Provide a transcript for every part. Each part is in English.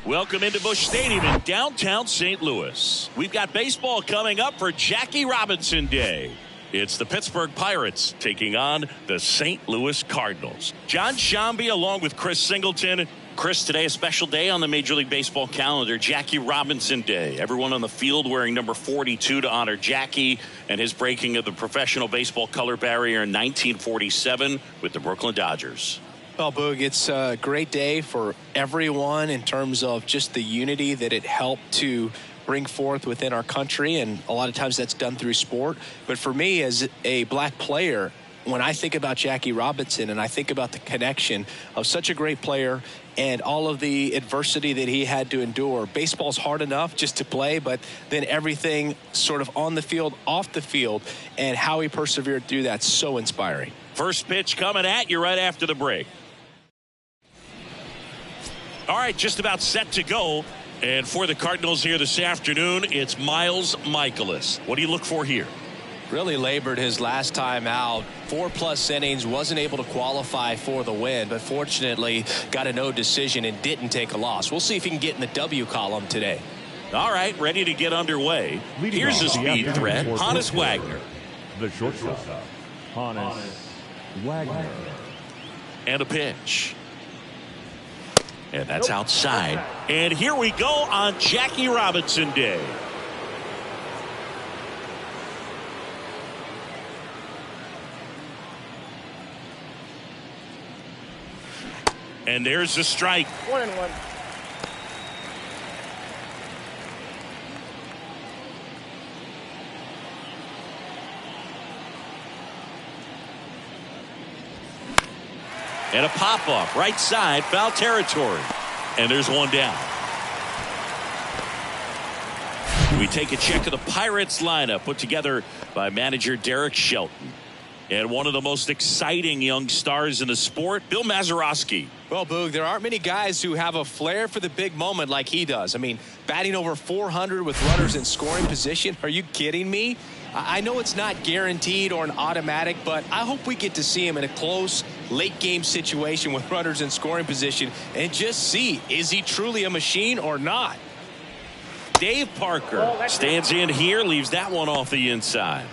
Welcome into Busch Stadium in downtown St. Louis. We've got baseball coming up for Jackie Robinson Day. It's the Pittsburgh Pirates taking on the St. Louis Cardinals. John Shambi along with Chris Singleton. Chris, today a special day on the Major League Baseball calendar, Jackie Robinson Day. Everyone on the field wearing number 42 to honor Jackie and his breaking of the professional baseball color barrier in 1947 with the Brooklyn Dodgers. Well, Boog, it's a great day for everyone in terms of just the unity that it helped to bring forth within our country, and a lot of times that's done through sport. But for me, as a black player, when I think about Jackie Robinson and I think about the connection of such a great player and all of the adversity that he had to endure, baseball's hard enough just to play, but then everything sort of on the field, off the field, and how he persevered through that, so inspiring. First pitch coming at you right after the break. All right, just about set to go. And for the Cardinals here this afternoon, it's Miles Mikolas. What do you look for here? Really labored his last time out. 4+ innings, wasn't able to qualify for the win, but fortunately got a no decision and didn't take a loss. We'll see if he can get in the W column today. All right, ready to get underway. Here's the speed threat, Honus Wagner. The shortstop, Honus Wagner. And a pitch. And that's outside. And here we go on Jackie Robinson Day. And there's the strike. 1-1. And a pop-up, right side, foul territory. And there's one down. We take a check of the Pirates lineup put together by manager Derek Shelton. And one of the most exciting young stars in the sport, Bill Mazeroski. Well, Boog, there aren't many guys who have a flair for the big moment like he does. I mean, batting over 400 with runners in scoring position. Are you kidding me? I know it's not guaranteed or an automatic, but I hope we get to see him in a close late game situation with runners in scoring position and just see, is he truly a machine or not? Dave Parker stands in here, leaves that one off the inside.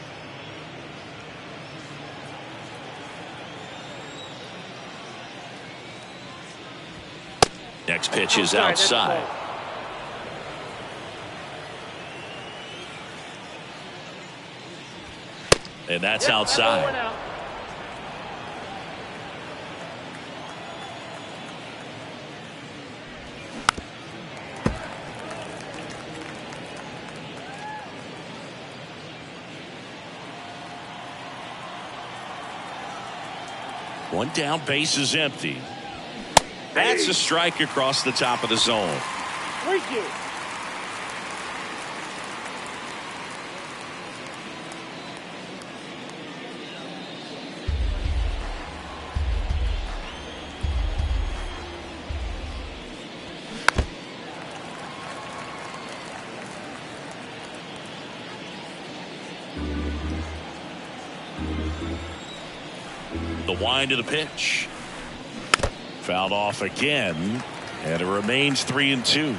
Next pitch is outside. And that's outside. One down, base is empty. That's a strike across the top of the zone. Thank you. The wind of the pitch. Fouled off again, and it remains 3-2.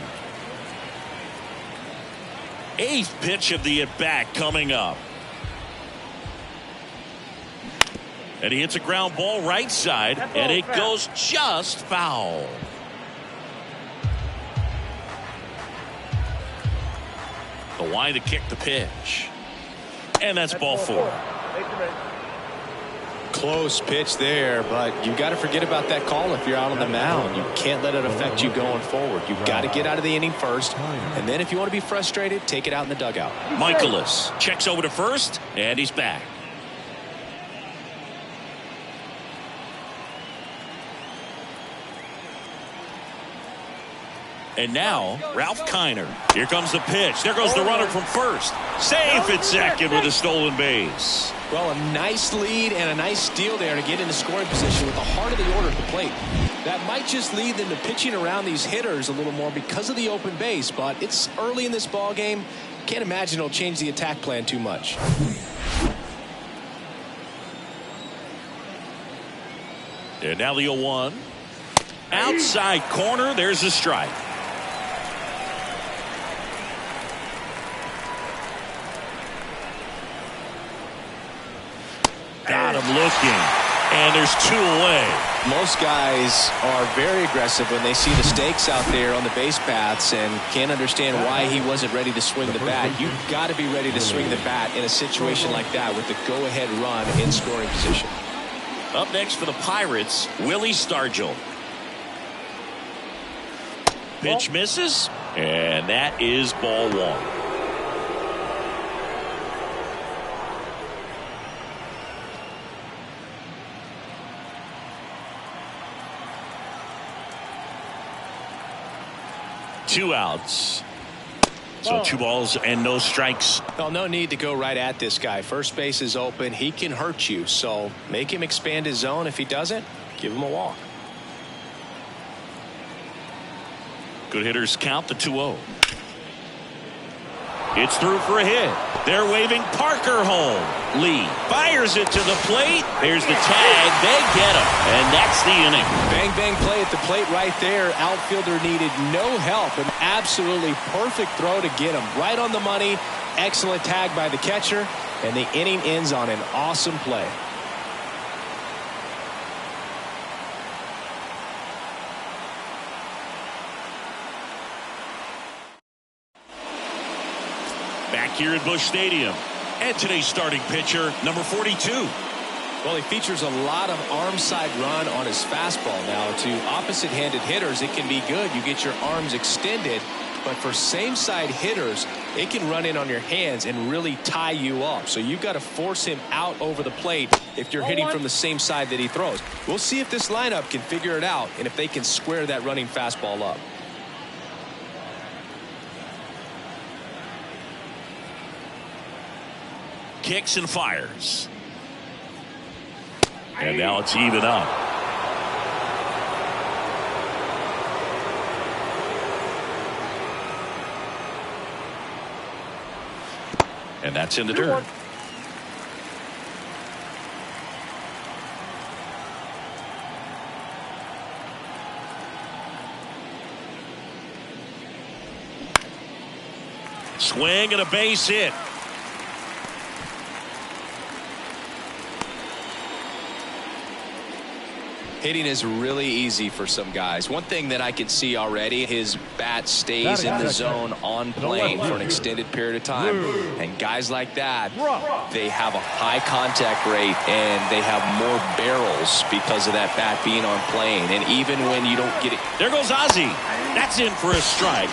Eighth pitch of the at-bat coming up. And he hits a ground ball right side, and it goes just foul. The wind to kick the pitch. And that's ball 4. Close pitch there, but you got to forget about that call if you're out on the mound. You can't let it affect you going forward. You've got to get out of the inning first, and then if you want to be frustrated, take it out in the dugout. Mikolas checks over to first, and he's back. And now, Ralph Kiner. Here comes the pitch. There goes the runner from first. Safe at second with a stolen base. Well, a nice lead and a nice steal there to get into scoring position with the heart of the order at the plate. That might just lead them to pitching around these hitters a little more because of the open base, but it's early in this ball game. Can't imagine it'll change the attack plan too much. And now the 0-1. Outside corner. There's a strike. Got him looking. And there's 2 away. Most guys are very aggressive when they see the stakes out there on the base paths and can't understand why he wasn't ready to swing the bat. You've got to be ready to swing the bat in a situation like that with the go-ahead run in scoring position. Up next for the Pirates, Willie Stargell. Pitch misses, and that is ball 1. Two outs. So 2 balls and no strikes. Well, no need to go right at this guy. First base is open. He can hurt you. So make him expand his zone. If he doesn't, give him a walk. Good hitters count the 2-0. It's through for a hit. They're waving Parker home. Lee fires it to the plate. There's the tag. They get him. And that's the inning. Bang, bang play at the plate right there. Outfielder needed no help. An absolutely perfect throw to get him. Right on the money. Excellent tag by the catcher. And the inning ends on an awesome play. Back here at Busch Stadium. And today's starting pitcher, number 42. Well, he features a lot of arm side run on his fastball. Now, to opposite-handed hitters, it can be good. You get your arms extended. But for same-side hitters, it can run in on your hands and really tie you up. So you've got to force him out over the plate if you're hitting from the same side that he throws. We'll see if this lineup can figure it out and if they can square that running fastball up. Kicks and fires. And now it's even up. And that's in the dirt. Swing and a base hit. Hitting is really easy for some guys. One thing that I can see already, his bat stays in the zone on plane for an extended period of time. And guys like that, they have a high contact rate and they have more barrels because of that bat being on plane. And even when you don't get it. There goes Ozzie. That's in for a strike.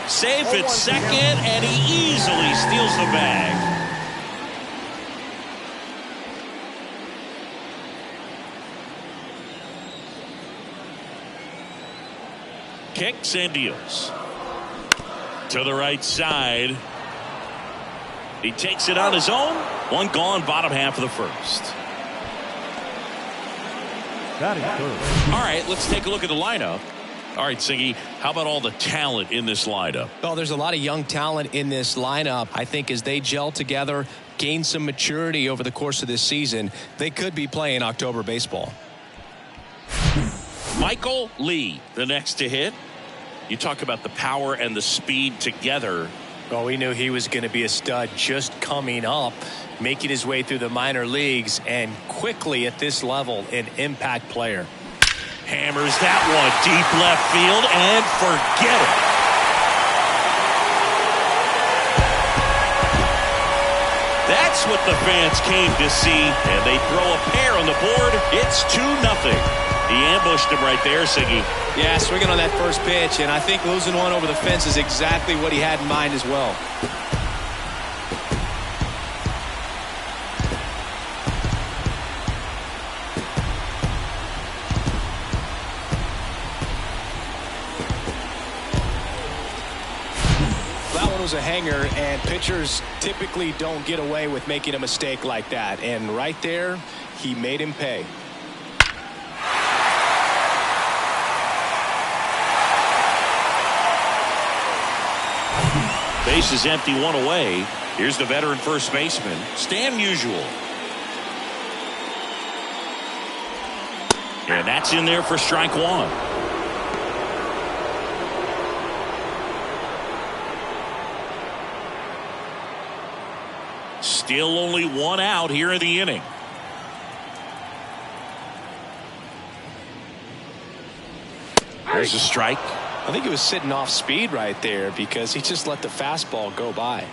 Safe at second, and he easily steals the bag. Kicks and deals. To the right side. He takes it on his own. One gone, bottom half of the first. All right, let's take a look at the lineup. All right, Siggy, how about all the talent in this lineup? Well, there's a lot of young talent in this lineup. I think as they gel together, gain some maturity over the course of this season, they could be playing October baseball. Michael Lee, the next to hit. You talk about the power and the speed together. Well, we knew he was going to be a stud just coming up, making his way through the minor leagues, and quickly at this level, an impact player. Hammers that one deep left field, and forget it. That's what the fans came to see, and they throw a pair on the board. It's 2-0. He ambushed him right there, Siggy. Yeah, swinging on that first pitch, and I think losing one over the fence is exactly what he had in mind as well. That one was a hanger, and pitchers typically don't get away with making a mistake like that. And right there, he made him pay. Base is empty, one away. Here's the veteran first baseman, Stan Musial. And that's in there for strike one. Still only one out here in the inning. There's a strike. I think he was sitting off speed right there because he just let the fastball go by.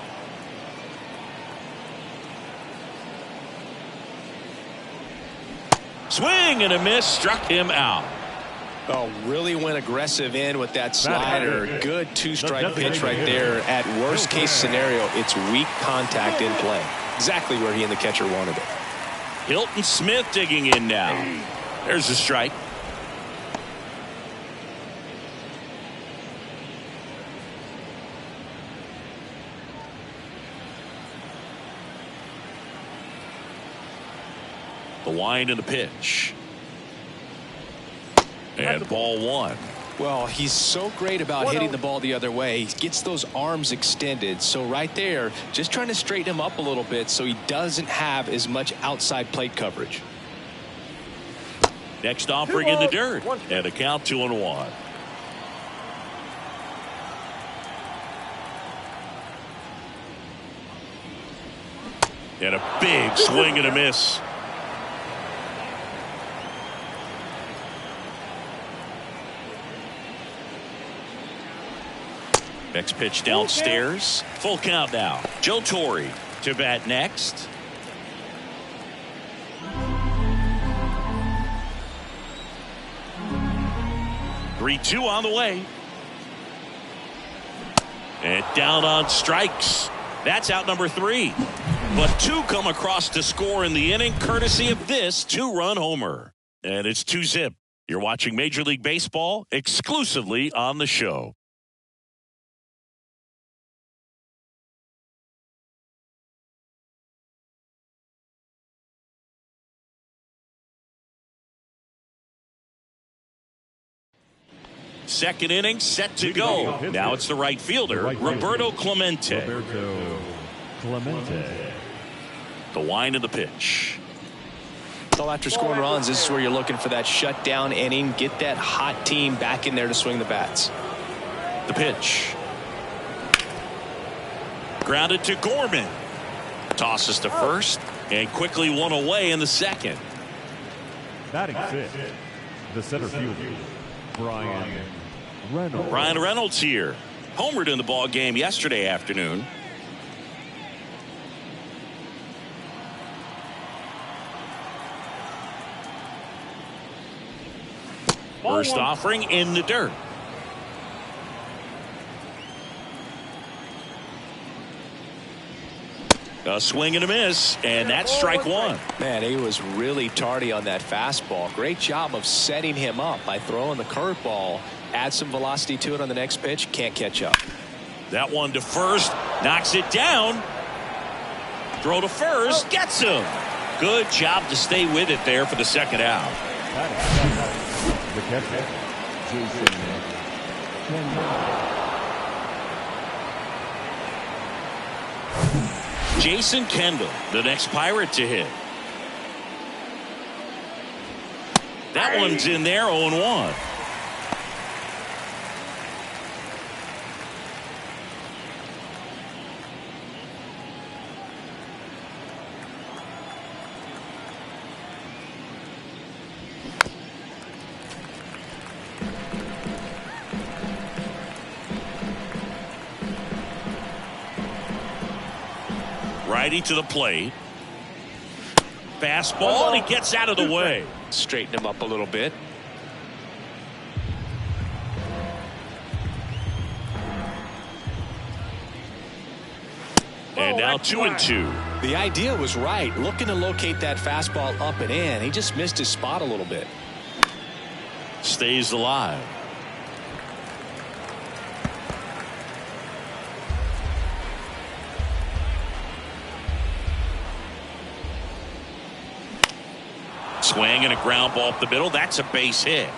Swing and a miss, struck him out. Oh, really went aggressive in with that slider. Good two-strike pitch right there. At worst case scenario, it's weak contact in play. Exactly where he and the catcher wanted it. Hilton Smith digging in now. There's a strike. The wind and the pitch. And ball one. Well, he's so great about hitting the ball the other way. He gets those arms extended. So right there, just trying to straighten him up a little bit so he doesn't have as much outside plate coverage. Next offering in the dirt. And a count 2-1. And a big swing and a miss. Next pitch downstairs. Full count now. Joe Torre to bat next. Three-two on the way. And down on strikes. That's out number 3. But 2 come across to score in the inning courtesy of this 2-run homer. And it's 2-zip. You're watching Major League Baseball exclusively on the show. Second inning set to go. Now it's the right fielder, Roberto Clemente. The wind of the pitch. So after scoring runs, this is where you're looking for that shutdown inning. Get that hot team back in there to swing the bats. The pitch. Grounded to Gorman. Tosses to first and quickly one away in the second. Batting fifth, the center fielder, Brian Reynolds. Brian Reynolds here. Homered in the ball game yesterday afternoon. First offering in the dirt. A swing and a miss, and that's strike one. Man, he was really tardy on that fastball. Great job of setting him up by throwing the curveball. Add some velocity to it on the next pitch. Can't catch up. That one to first. Knocks it down. Throw to first. Gets him. Good job to stay with it there for the second out. The catcher, Jason Kendall. Jason Kendall, the next Pirate to hit. That one's in there, 0-1. Righty to the plate. Fastball, and he gets out of the way. Straighten him up a little bit. And now 2-2. The idea was right. Looking to locate that fastball up and in. He just missed his spot a little bit. Stays alive. Swing and a ground ball up the middle. That's a base hit.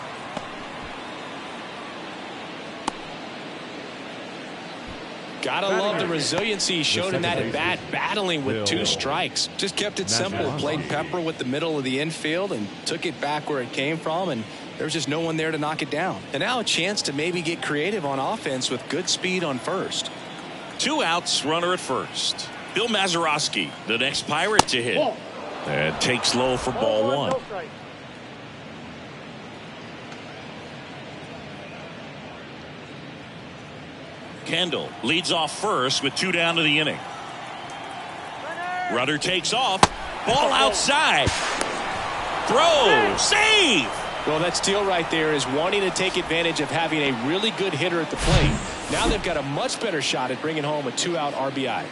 Got Gotta love the resiliency he showed in that at bat, battling with 2 strikes. Just kept it simple, played pepper with the middle of the infield and took it back where it came from, and there was just no one there to knock it down. And now a chance to maybe get creative on offense with good speed on first. 2 outs, runner at first. Bill Mazeroski, the next Pirate to hit. And takes low for ball 1. Kendall leads off first with 2 down to the inning. Runner takes off. Ball outside. Throw. Save. Well, that steal right there is wanting to take advantage of having a really good hitter at the plate. Now they've got a much better shot at bringing home a 2-out RBI.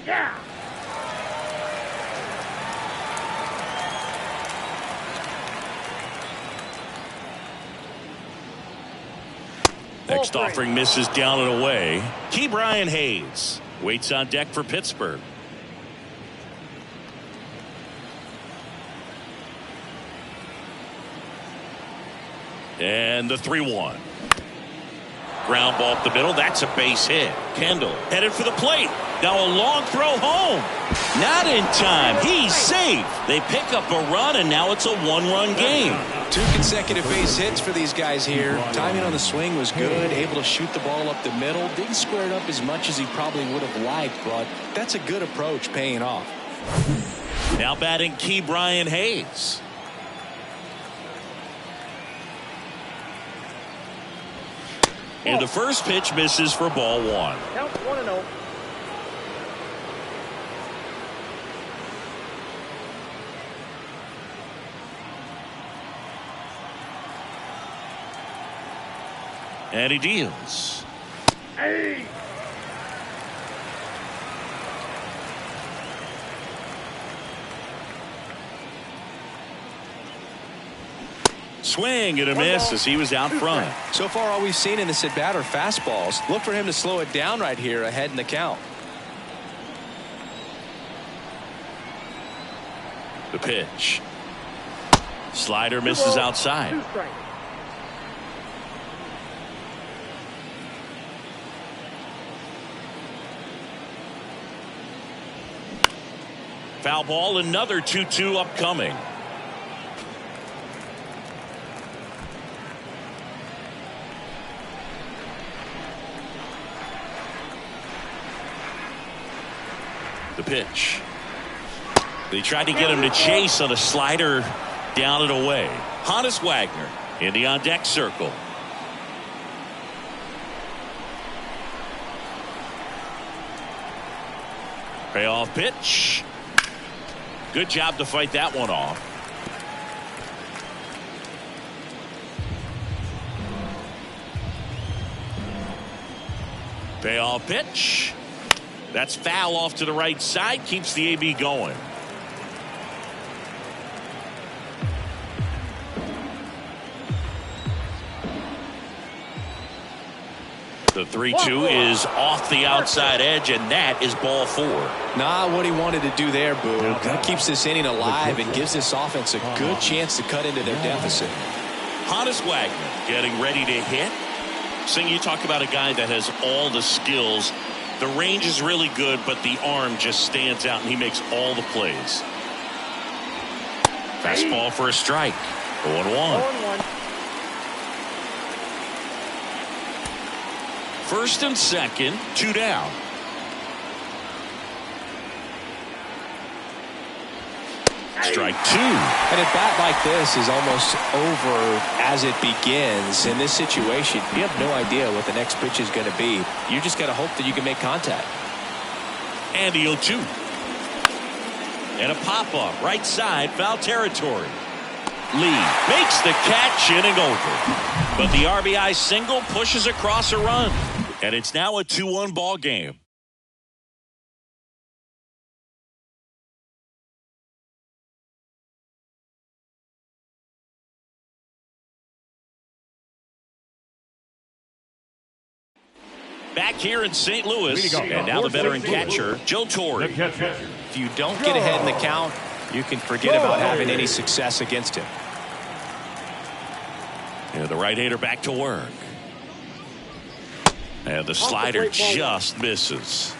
Yeah. Next offering misses down and away. Ke'Bryan Hayes waits on deck for Pittsburgh. And the 3-1. Ground ball up the middle. That's a base hit. Kendall headed for the plate. Now a long throw home. Not in time. He's safe. They pick up a run, and now it's a 1-run game. 2 consecutive base hits for these guys here. Timing on the swing was good. Able to shoot the ball up the middle. Didn't square it up as much as he probably would have liked, but that's a good approach, paying off. Now batting Ke'Bryan Hayes. And the first pitch misses for ball 1. Count 1-0. And he deals. Hey. Swing and a miss as he was out front. So far, all we've seen in this at bat are fastballs. Look for him to slow it down right here ahead in the count. The pitch. Slider misses outside. 2 strikes. Foul ball, another 2-2 upcoming. The pitch. They tried to get him to chase on a slider down and away. Honus Wagner in the on deck circle. Payoff pitch. Good job to fight that one off. Payoff pitch. That's foul off to the right side. Keeps the AB going. The 3-2 is off the outside edge, and that is ball 4. Not what he wanted to do there, Boo. That keeps this inning alive and gives this offense a good chance to cut into their deficit. Honus Wagner getting ready to hit. Sing, you talk about a guy that has all the skills. The range is really good, but the arm just stands out, and he makes all the plays. Fastball for a strike. 0-1. 0-1. First and second, 2 down. Strike 2. And a bat like this is almost over as it begins. In this situation, you have no idea what the next pitch is going to be. You just got to hope that you can make contact. And the 0-2. And a pop-up, right side, foul territory. Lee makes the catch, inning over. But the RBI single pushes across a run. And it's now a 2-1 ball game. Back here in St. Louis, Way to go. and now the veteran St. Louis. catcher, Joe Torre. The catcher. If you don't get ahead in the count, you can forget about having any success against him. And the right-hander back to work. And the slider just misses.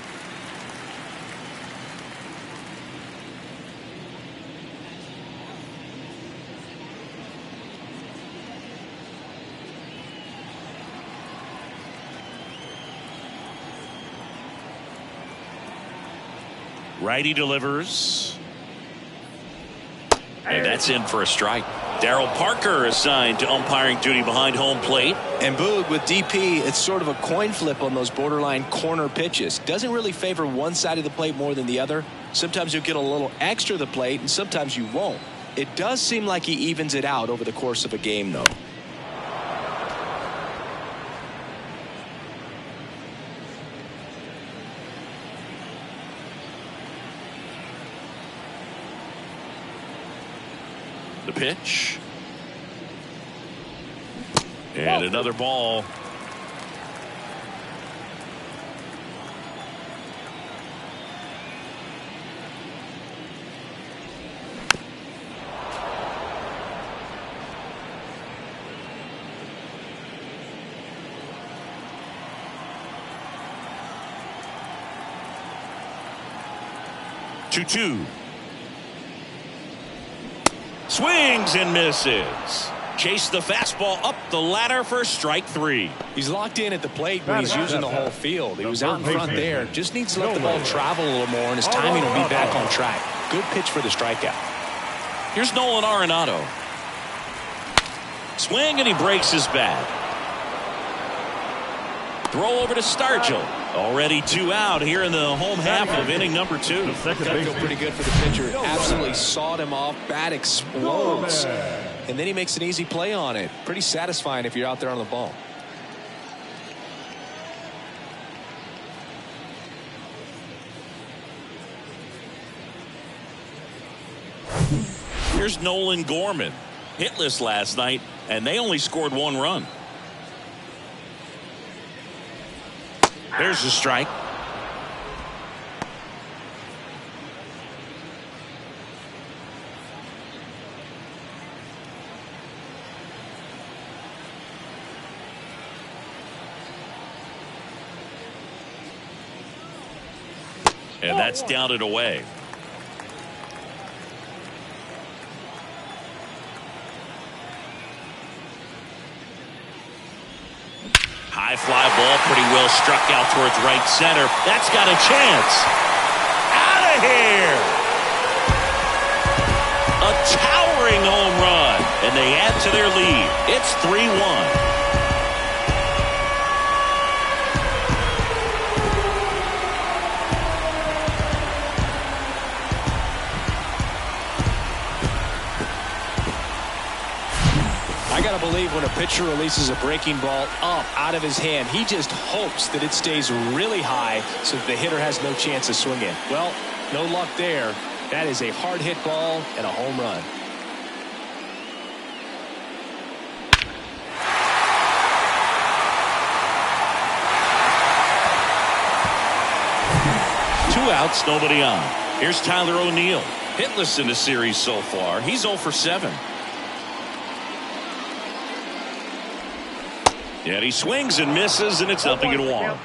Righty delivers. And that's in for a strike. Darryl Parker assigned to umpiring duty behind home plate. And Boog, with DP, it's sort of a coin flip on those borderline corner pitches. Doesn't really favor one side of the plate more than the other. Sometimes you'll get a little extra the plate, and sometimes you won't. It does seem like he evens it out over the course of a game, though. The pitch. And another ball. Two. Swings and misses. Chase the fastball up the ladder for strike 3. He's locked in at the plate, but he's using the whole field. He was out in front there. Just needs to let the ball travel a little more, and his timing will be back on track. Good pitch for the strikeout. Here's Nolan Arenado. Swing, and he breaks his bat. Throw over to Stargell. Already 2 out here in the home half of inning number 2. Gotta feel pretty good for the pitcher. Absolutely sawed him off. Bat explodes. And then he makes an easy play on it. Pretty satisfying if you're out there on the ball. Here's Nolan Gorman. Hitless last night, and they only scored 1 run. There's the strike. And that's down and away. High fly ball, pretty well struck out towards right center. That's got a chance. Out of here. A towering home run. And they add to their lead. It's 3-1. I got to believe when a pitcher releases a breaking ball up out of his hand, he just hopes that it stays really high so that the hitter has no chance of swinging. Well, no luck there. That is a hard hit ball and a home run. Two outs, nobody on. Here's Tyler O'Neill. Hitless in the series so far. He's 0 for 7. And he swings and misses, and it's 0-1.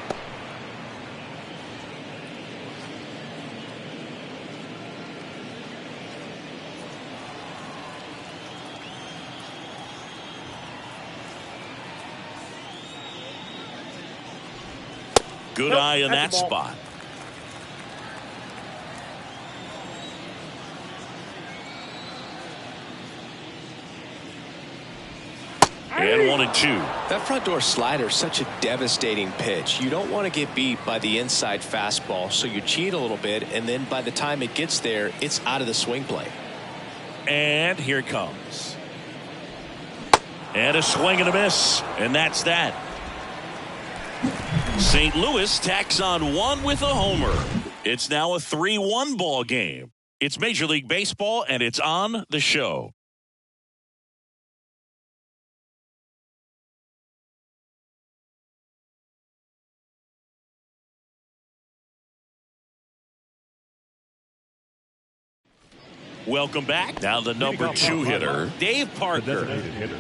Good eye in that spot. And 1-2. That front door slider is such a devastating pitch. You don't want to get beat by the inside fastball, so you cheat a little bit, and then by the time it gets there, it's out of the swing play. And here it comes. And a swing and a miss. And that's that. St. Louis tacks on 1 with a homer. It's now a 3-1 ball game. It's Major League Baseball, and it's on the show. Welcome back. Now the number 2 hitter, Dave The Parker. designated hitter,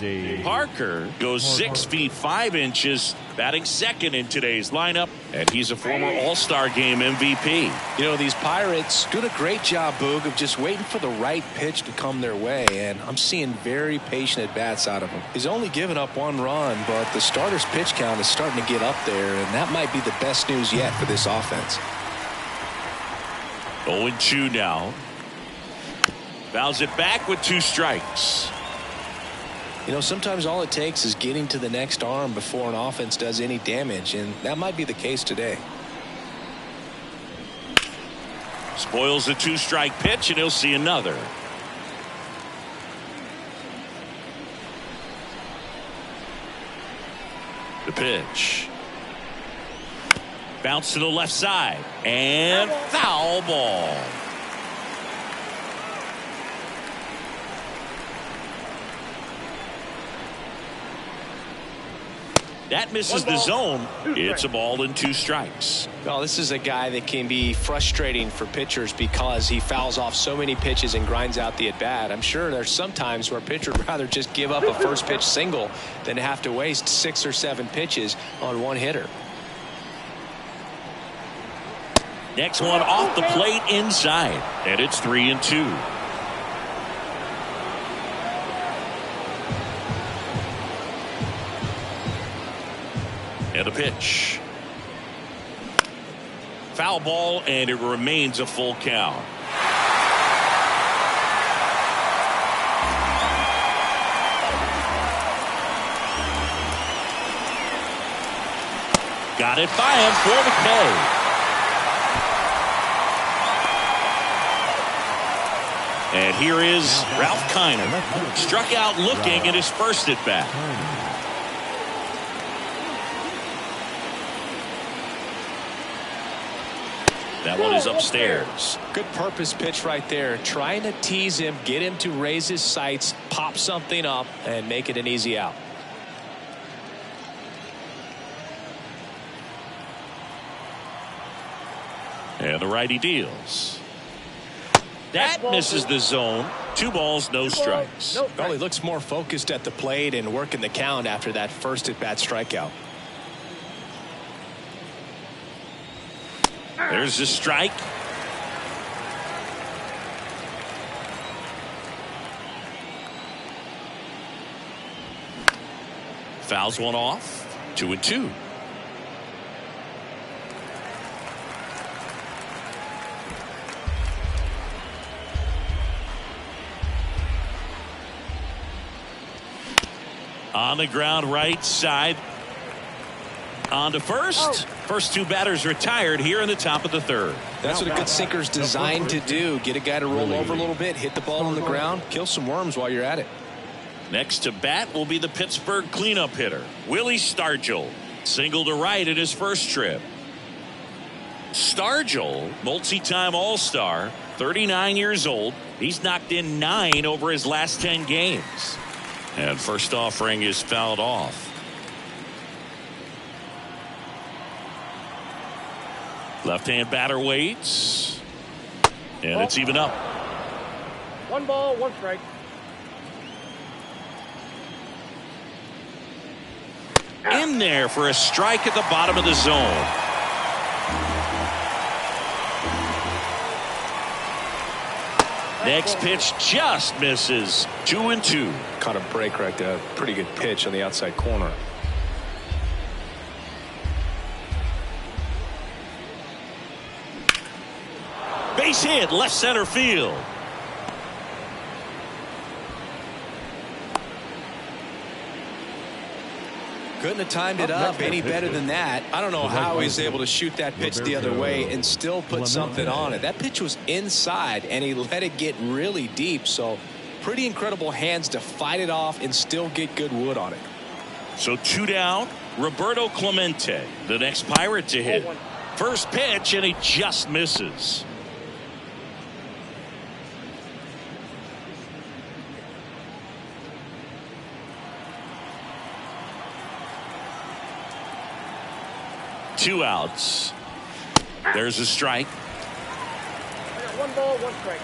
Dave Parker goes 6 feet 5 inches, batting second in today's lineup, and he's a former All-Star Game MVP. You know, these Pirates doing a great job, Boog, of just waiting for the right pitch to come their way, and I'm seeing very patient at-bats out of him. He's only given up 1 run, but the starter's pitch count is starting to get up there, and that might be the best news yet for this offense. 0-2 now. Fouls it back with 2 strikes. You know, sometimes all it takes is getting to the next arm before an offense does any damage, and that might be the case today. Spoils the 2-strike pitch, and he'll see another. The pitch. Bounce to the left side, and foul ball. That misses the zone. It's a ball and 2 strikes. Well, this is a guy that can be frustrating for pitchers because he fouls off so many pitches and grinds out the at-bat. I'm sure there's some times where a pitcher would rather just give up a first pitch single than have to waste 6 or 7 pitches on one hitter. Next one off the plate inside, and it's 3-2. And a pitch. Foul ball, and it remains a full count. Got it by him for the K. And here is Ralph Kiner. Struck out looking at his first at bat. That one is upstairs. Good purpose pitch right there. Trying to tease him, get him to raise his sights, pop something up, and make it an easy out. And the righty deals. That misses the zone. 2 balls, no strikes. Well, he looks more focused at the plate and working the count after that first at-bat strikeout. There's the strike. Fouls one off. 2-2. On the ground right side. On to first. First 2 batters retired here in the top of the 3rd. That's what a good sinker's designed to do. Get a guy to roll over a little bit, hit the ball on the ground, kill some worms while you're at it. Next to bat will be the Pittsburgh cleanup hitter, Willie Stargell. Single to right in his first trip. Stargell, multi-time All-Star, 39 years old. He's knocked in 9 over his last 10 games. And first offering is fouled off. Left-hand batter waits. And it's even up. 1 ball, 1 strike. In there for a strike at the bottom of the zone. Next pitch just misses. 2-2. Caught a break right there. Pretty good pitch on the outside corner. Base hit, left center field. Couldn't have timed it up any better than that. I don't know how he's able to shoot that pitch the other way and still put something on it. That pitch was inside, and he let it get really deep. So pretty incredible hands to fight it off and still get good wood on it. So 2 down. Roberto Clemente, the next Pirate to hit. First pitch, and he just misses. Two outs. There's a strike. I got 1 ball, 1 strike.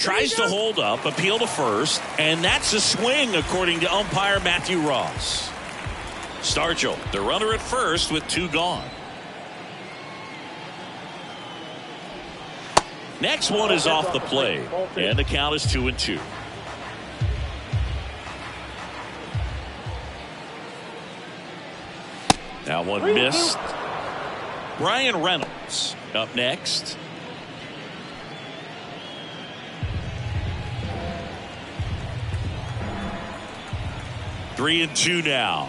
Tries to hold up, appeal to first, and that's a swing according to umpire Matthew Ross. Stargell, the runner at first with 2 gone. Next one is off the plate, and the count is 2-2. That one missed. Brian Reynolds up next. Three and 2 now.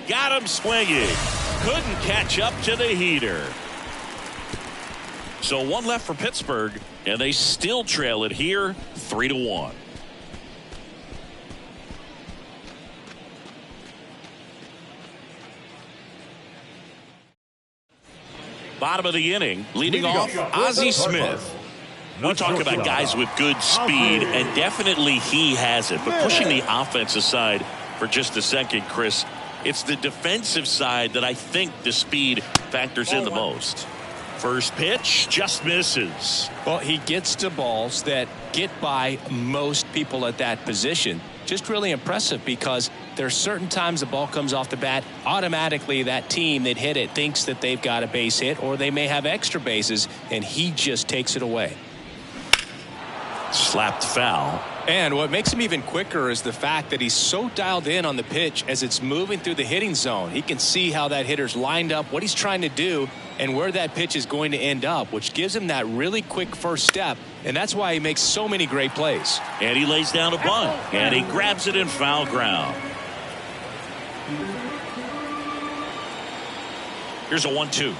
Got him swinging. Couldn't catch up to the heater. So 1 left for Pittsburgh, and they still trail it here 3-1. Bottom of the inning, leading off Ozzie Smith. We talk about guys with good speed, and definitely he has it. But pushing the offense aside for just a second, Chris, it's the defensive side that I think the speed factors in the most. First pitch just misses. Well, he gets to balls that get by most people at that position. Just really impressive because there's certain times the ball comes off the bat, automatically that team that hit it thinks that they've got a base hit or they may have extra bases, and he just takes it away. Slapped foul. And what makes him even quicker is the fact that he's so dialed in on the pitch as it's moving through the hitting zone. He can see how that hitter's lined up, what he's trying to do, and where that pitch is going to end up, which gives him that really quick first step, and that's why he makes so many great plays. And he lays down a bunt, and he grabs it in foul ground. Here's a 1-2.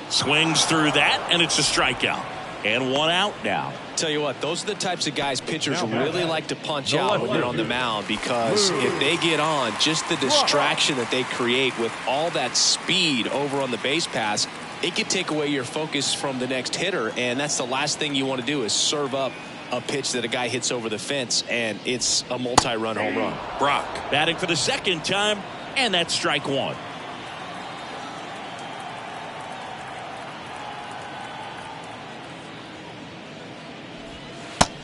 Swings through that, and it's a strikeout. And 1 out now. Tell you what, those are the types of guys pitchers really like to punch out when they're on the mound, because if they get on, just the distraction that they create with all that speed over on the base pass, it could take away your focus from the next hitter, and that's the last thing you want to do is serve up a pitch that a guy hits over the fence, and it's a multi-run home run. Brock batting for the second time, and that's strike 1.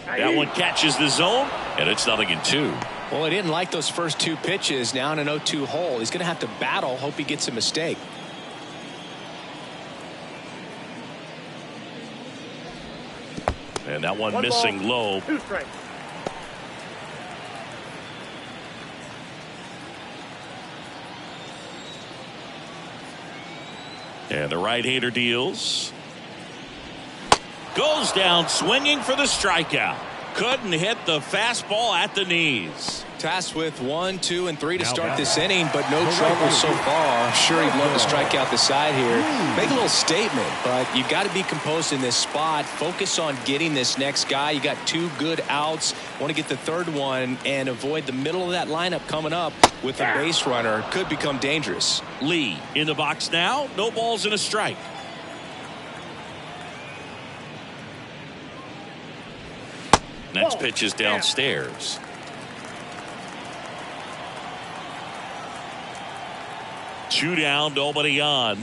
That one catches the zone, and it's 0-2. Well, he didn't like those first 2 pitches. Now in an 0-2 hole, he's going to have to battle, hope he gets a mistake. And that one missing low. 2 strikes. And the right-hander deals. Goes down swinging for the strikeout. Couldn't hit the fastball at the knees. Tasked with 1, 2, and 3 to start this inning, but no trouble so far. I'm sure he'd love to strike out the side here. Make a little statement, but you got to be composed in this spot. Focus on getting this next guy. You got 2 good outs. Want to get the 3rd one and avoid the middle of that lineup coming up with a base runner. Could become dangerous. Lee in the box now. No balls and a strike. Next pitch is downstairs. Two down, nobody on.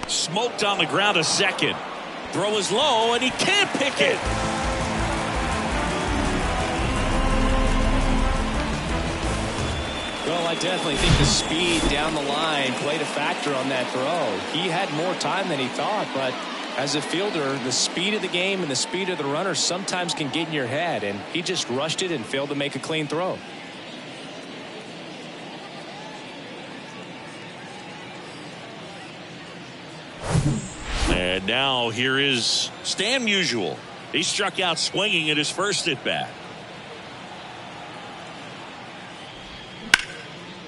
Smoked on the ground a second. Throw is low, and he can't pick it. Well, I definitely think the speed down the line played a factor on that throw. He had more time than he thought, but as a fielder, the speed of the game and the speed of the runner sometimes can get in your head, and he just rushed it and failed to make a clean throw. And now here is Stan Musial. He struck out swinging at his first at bat.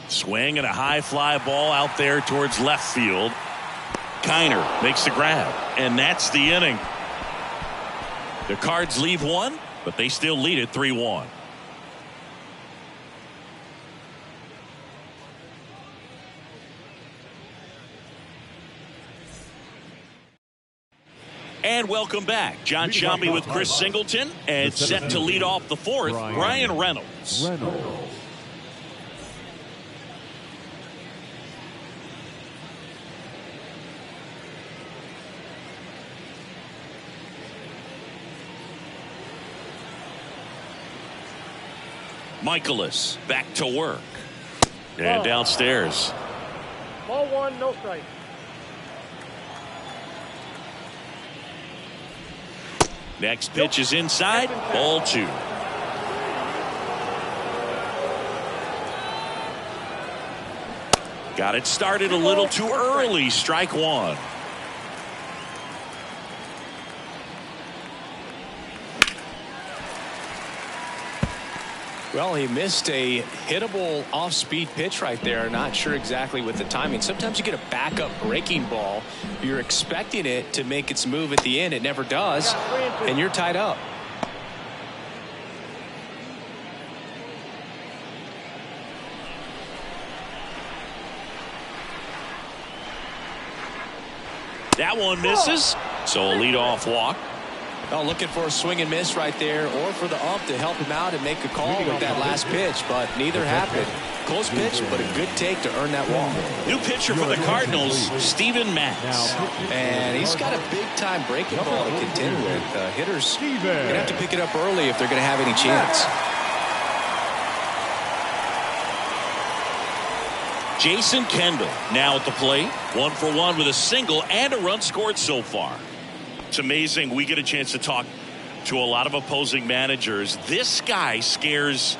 Swing and a high fly ball out there towards left field. Kiner makes the grab, and that's the inning. The Cards leave one, but they still lead it 3-1. And welcome back. John Sciambi with Chris Singleton, and set to lead off the fourth, Brian Reynolds. Michaelis back to work. And downstairs. Ball one, no strike. Next pitch is inside. Ball two. Got it started a little too early. Strike one. Well, he missed a hittable off-speed pitch right there. Not sure exactly with the timing. Sometimes you get a backup breaking ball. You're expecting it to make its move at the end. It never does, and you're tied up. That one misses, so a leadoff walk. Oh, looking for a swing and miss right there, or for the ump to help him out and make a call with that last pitch, but neither happened. Close pitch, but a good take to earn that walk. New pitcher for the Cardinals, Steven Matz. And he's got a big-time breaking ball to contend with. Hitters going to have to pick it up early if they're going to have any chance. Jason Kendall now at the plate. 1 for 1 with a single and a run scored so far. It's amazing. We get a chance to talk to a lot of opposing managers. This guy scares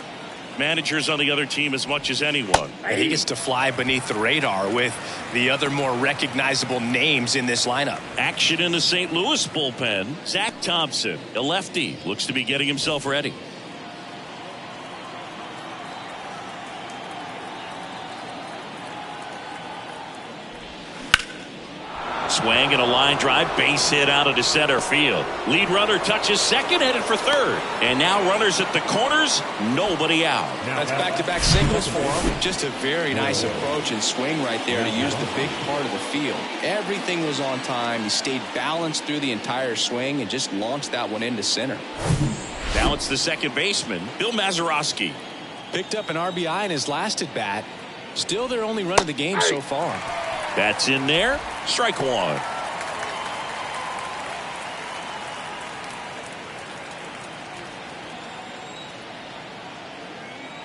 managers on the other team as much as anyone. And he gets to fly beneath the radar with the other more recognizable names in this lineup. Action in the St. Louis bullpen. Zach Thompson, a lefty, looks to be getting himself ready. Swing and a line drive, base hit out into center field. Lead runner touches second, headed for third. And now runners at the corners, nobody out. That's back-to-back singles for him. Just a very nice approach and swing right there to use the big part of the field. Everything was on time. He stayed balanced through the entire swing and just launched that one into center. Now it's the second baseman, Bill Mazeroski. Picked up an RBI in his last at-bat. Still their only run of the game so far. That's in there. Strike one.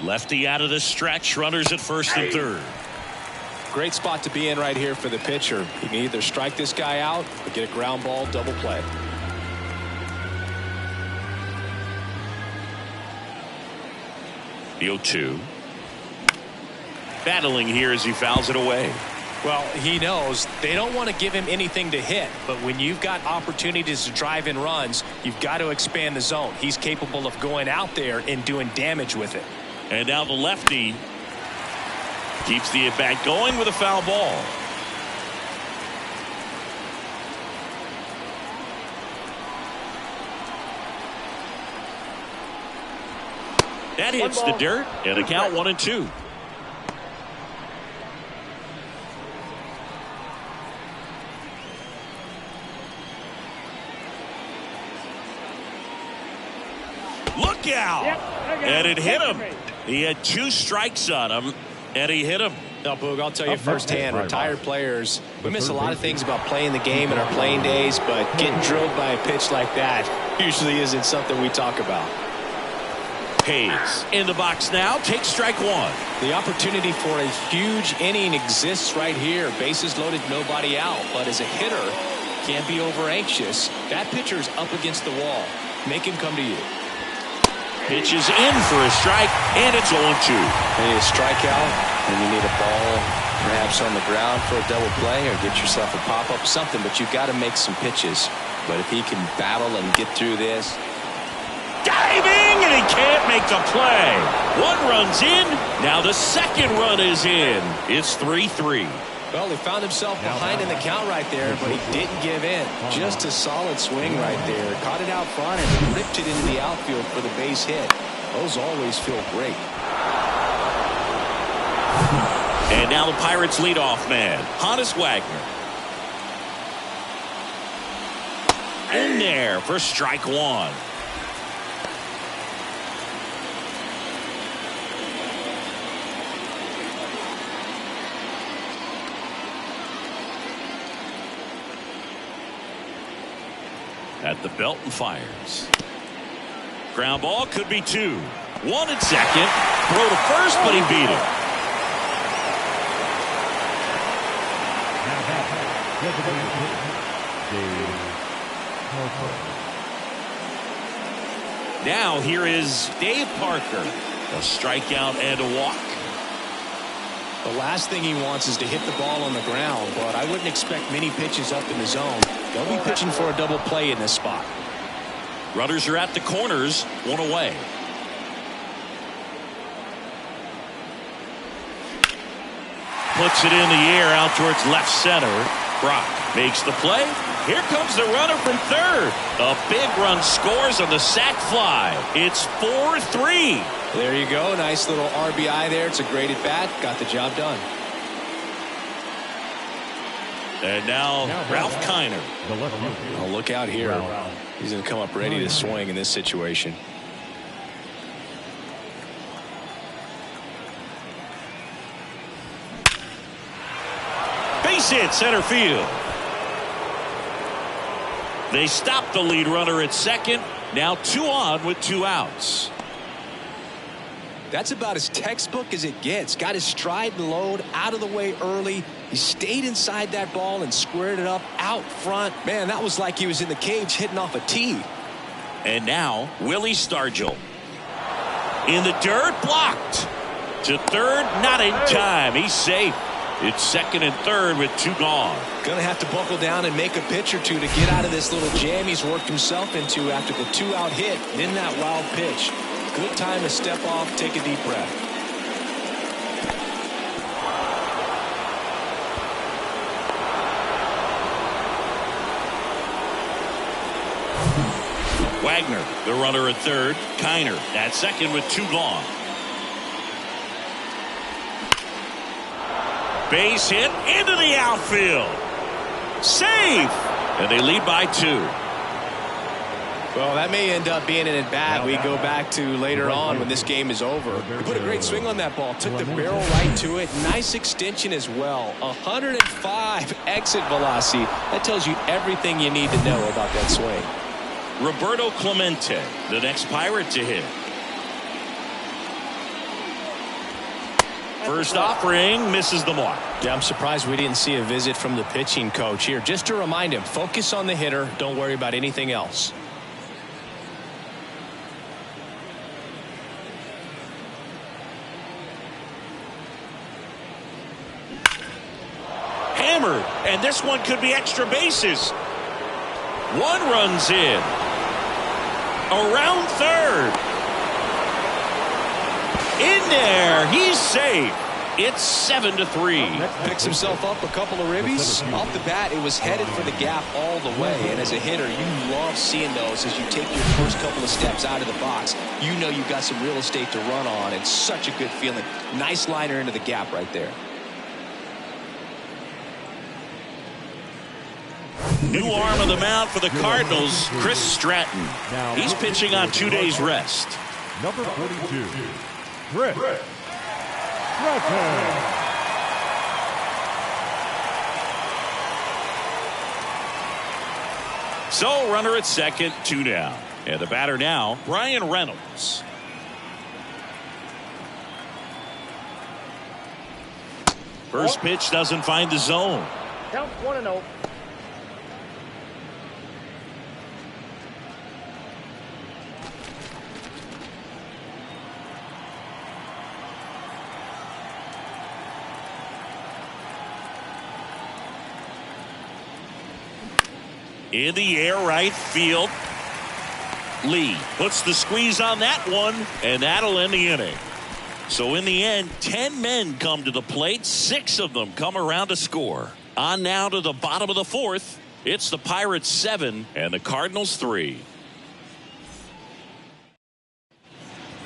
Lefty out of the stretch. Runners at first and third. Great spot to be in right here for the pitcher. He can either strike this guy out or get a ground ball double play. The 0-2. Battling here as he fouls it away. Well, he knows they don't want to give him anything to hit, but when you've got opportunities to drive in runs, you've got to expand the zone. He's capable of going out there and doing damage with it. And now the lefty keeps the at-bat going with a foul ball. That hits the dirt, and a count 1-2. Look out! And it hit him. He had 2 strikes on him, and he hit him. Now, Boog, I'll tell you firsthand, retired players, we miss a lot of things about playing the game in our playing days, but getting drilled by a pitch like that usually isn't something we talk about. Hayes in the box now, takes strike one. The opportunity for a huge inning exists right here. Bases loaded, nobody out. But as a hitter, can't be over anxious. That pitcher's up against the wall. Make him come to you. Pitches in for a strike, and it's 0-2. You need a strikeout, and you need a ball perhaps on the ground for a double play, or get yourself a pop-up, something, but you've got to make some pitches. But if he can battle and get through this. Diving, and he can't make the play. 1 run's in. Now the second run is in. It's 3-3. Well, he found himself behind in the count right there, but he didn't give in. Just a solid swing right there. Caught it out front and ripped it into the outfield for the base hit. Those always feel great. And now the Pirates leadoff man, Honus Wagner. In there for strike one. At the belt and fires. Ground ball could be two. One at second. Throw to first, but he beat it. Now here is Dave Parker. A strikeout and a walk. The last thing he wants is to hit the ball on the ground, but I wouldn't expect many pitches up in the zone. They'll be pitching for a double play in this spot. Runners are at the corners, one away. Puts it in the air out towards left center. Brock makes the play. Here comes the runner from third. A big run scores on the sac fly. It's 4-3. There you go. Nice little RBI there. It's a great at bat. Got the job done. And now Ralph Kiner. Oh, look out here. He's going to come up ready to swing in this situation. Base hit center field. They stop the lead runner at second. Now 2 on with 2 outs. That's about as textbook as it gets. Got his stride and load out of the way early. He stayed inside that ball and squared it up out front. Man, that was like he was in the cage hitting off a tee. And now Willie Stargell. In the dirt, blocked. To third, not in time. He's safe. It's second and third with 2 gone. Gonna have to buckle down and make a pitch or two to get out of this little jam he's worked himself into after the 2-out hit. Then that wild pitch. Good time to step off, take a deep breath. Wagner, the runner at third. Kiner at second with 2 gone. Base hit into the outfield. Safe. And they lead by 2. Well, that may end up being an at-bat we go back to later on when this game is over. He put a great swing on that ball. Took the barrel right to it. Nice extension as well. 105 exit velocity. That tells you everything you need to know about that swing. Roberto Clemente, the next Pirate to hit. First offering misses the mark. Yeah, I'm surprised we didn't see a visit from the pitching coach here. Just to remind him, focus on the hitter. Don't worry about anything else. Hammered, and this one could be extra bases. 1 runs in. Around third. In there, he's safe. It's 7-3. Picks himself up a couple of ribbies. Off the bat, it was headed for the gap all the way. And as a hitter, you love seeing those as you take your first couple of steps out of the box. You know you've got some real estate to run on. It's such a good feeling. Nice liner into the gap right there. New arm of the mound for the Cardinals, Chris Stratton. He's pitching on 2 days rest. Number 42, Chris Stratton. So runner at second, 2 down. And the batter now, Brian Reynolds. First pitch doesn't find the zone. Count 1-0. In the air, right field. Lee puts the squeeze on that one, and that'll end the inning. So in the end, 10 men come to the plate. 6 of them come around to score. On now to the bottom of the 4th. It's the Pirates 7 and the Cardinals 3.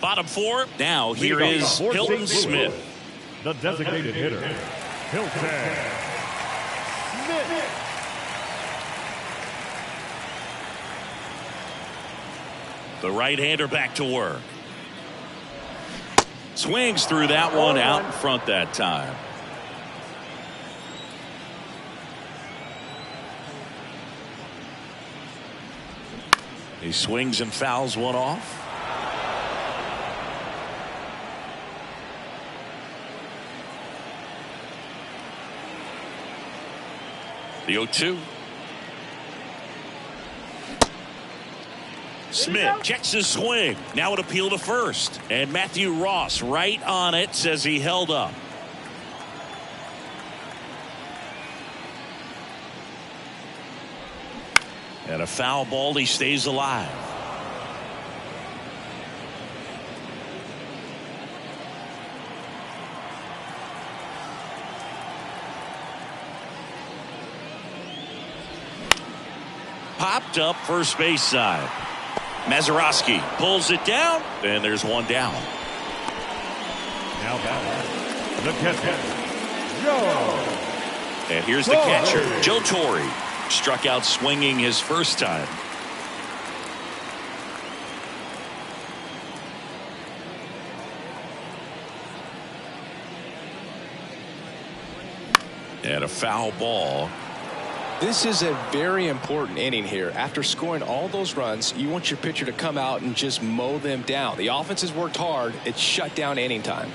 Bottom 4. Now here is Hilton Smith. The designated hitter, Hilton Smith. The right-hander back to work. Swings through that one out in front that time. He swings and fouls one off. The 0-2. Smith checks his swing. Now an appeal to first. And Matthew Ross right on it, says he held up. And a foul ball, he stays alive. Popped up first base side. Mazeroski pulls it down, and there's one down. Now back, the catcher, Joe. And here's the catcher, Joe Torre. Struck out swinging his first time. And a foul ball. This is a very important inning here. After scoring all those runs, you want your pitcher to come out and just mow them down. The offense has worked hard. It's shut down inning time.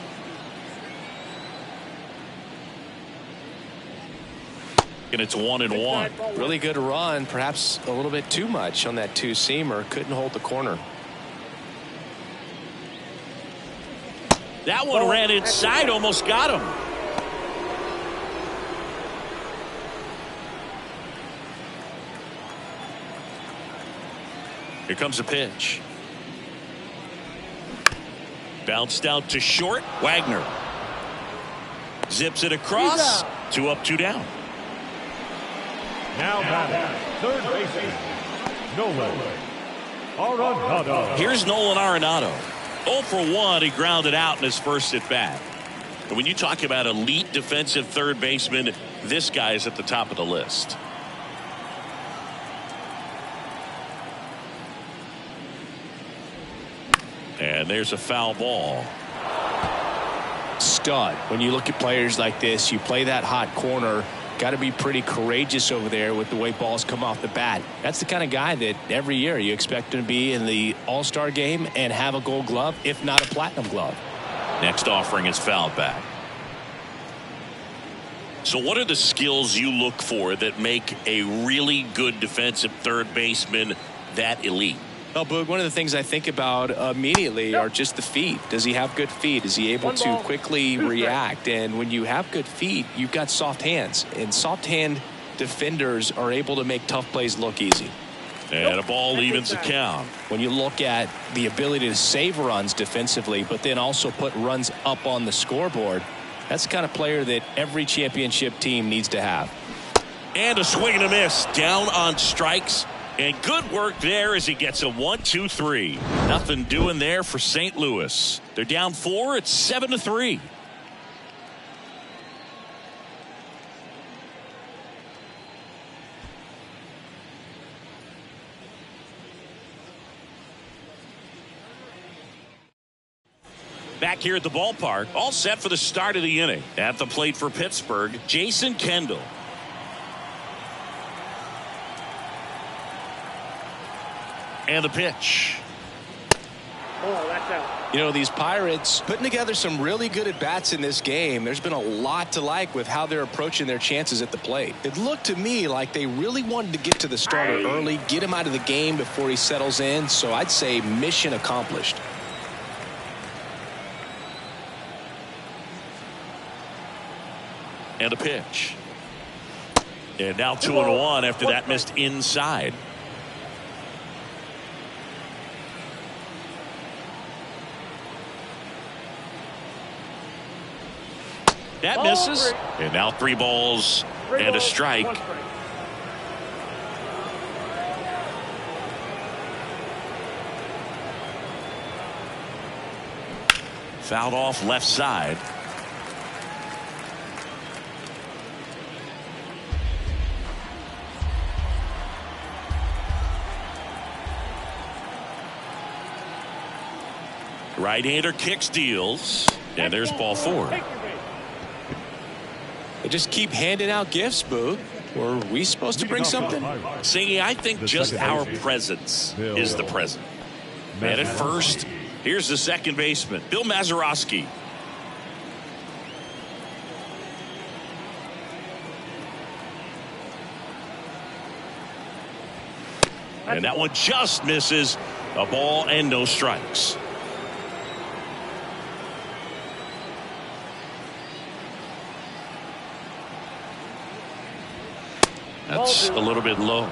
And it's 1-1. Really good run. Perhaps a little bit too much on that two-seamer. Couldn't hold the corner. That one ran inside, almost got him. Here comes a pitch. Bounced out to short. Wagner zips it across. 2 up, 2 down. Now batting, third baseman, Nolan Arenado. Here's Nolan Arenado. 0 for 1. He grounded out in his first at bat. And when you talk about elite defensive third baseman, this guy is at the top of the list. And there's a foul ball. Stud. When you look at players like this, you play that hot corner. Got to be pretty courageous over there with the way balls come off the bat. That's the kind of guy that every year you expect him to be in the All-Star game and have a Gold Glove, if not a Platinum Glove. Next offering is fouled back. So what are the skills you look for that make a really good defensive third baseman that elite? Well, Boog, one of the things I think about immediately are just the feet. Does he have good feet? Is he able to quickly react? And when you have good feet, you've got soft hands. And soft hand defenders are able to make tough plays look easy. And a ball evens the count. When you look at the ability to save runs defensively, but then also put runs up on the scoreboard, that's the kind of player that every championship team needs to have. And a swing and a miss. Down on strikes. And good work there as he gets a 1-2-3. Nothing doing there for St. Louis. They're down 4. It's 7-3. Back here at the ballpark, all set for the start of the inning. At the plate for Pittsburgh, Jason Kendall. And the pitch. Oh, that's out. You know, these Pirates putting together some really good at-bats in this game. There's been a lot to like with how they're approaching their chances at the plate. It looked to me like they really wanted to get to the starter early, get him out of the game before he settles in. So I'd say mission accomplished. And a pitch. And now 2-1 after that missed inside. That misses. And now 3 balls and a strike. Fouled off left side. Right-hander kicks, deals, and there's ball 4. They just keep handing out gifts, Boo. Were we supposed to bring something? Singy, I think just our presence is the present. And at first, here's the second baseman, Bill Mazeroski. And that one just misses. A ball and no strikes. That's a little bit low.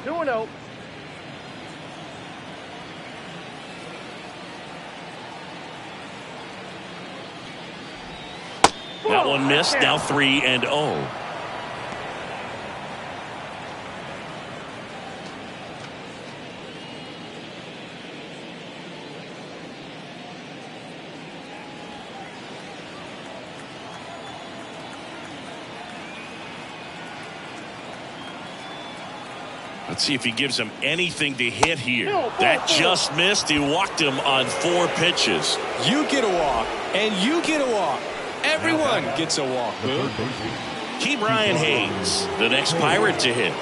2-0. That one missed. Now 3-0. Let's see if he gives him anything to hit here. That just missed. He walked him on 4 pitches. You get a walk, and you get a walk. Everyone gets a walk, Boo. Key Brian Hayes, the next Pirate to hit.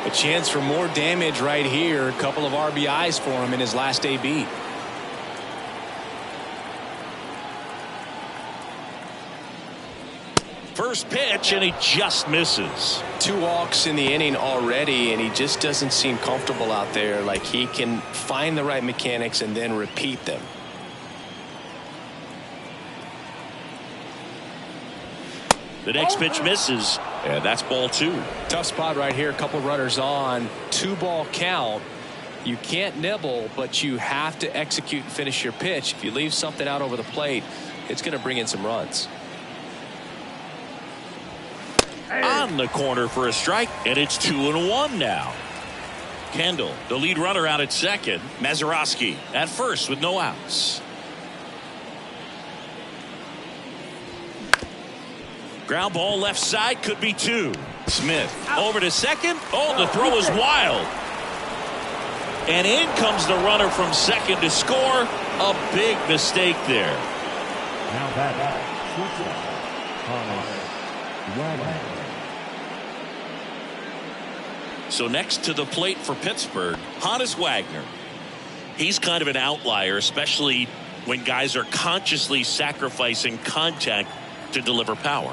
A chance for more damage right here. A couple of RBIs for him in his last AB. First pitch, and he just misses. 2 walks in the inning already, and he just doesn't seem comfortable out there. Like he can find the right mechanics and then repeat them. The next pitch misses, and that's ball 2. Tough spot right here. A couple runners on. 2-ball count. You can't nibble, but you have to execute and finish your pitch. If you leave something out over the plate, it's going to bring in some runs. On the corner for a strike, and it's 2-1 now. Kendall, the lead runner, out at second. Mazeroski at first with no outs. Ground ball left side, could be 2. Smith over to second. Oh, the throw is wild. And in comes the runner from second to score. A big mistake there. Now back. So next to the plate for Pittsburgh, Hannes Wagner. He's kind of an outlier, especially when guys are consciously sacrificing contact to deliver power.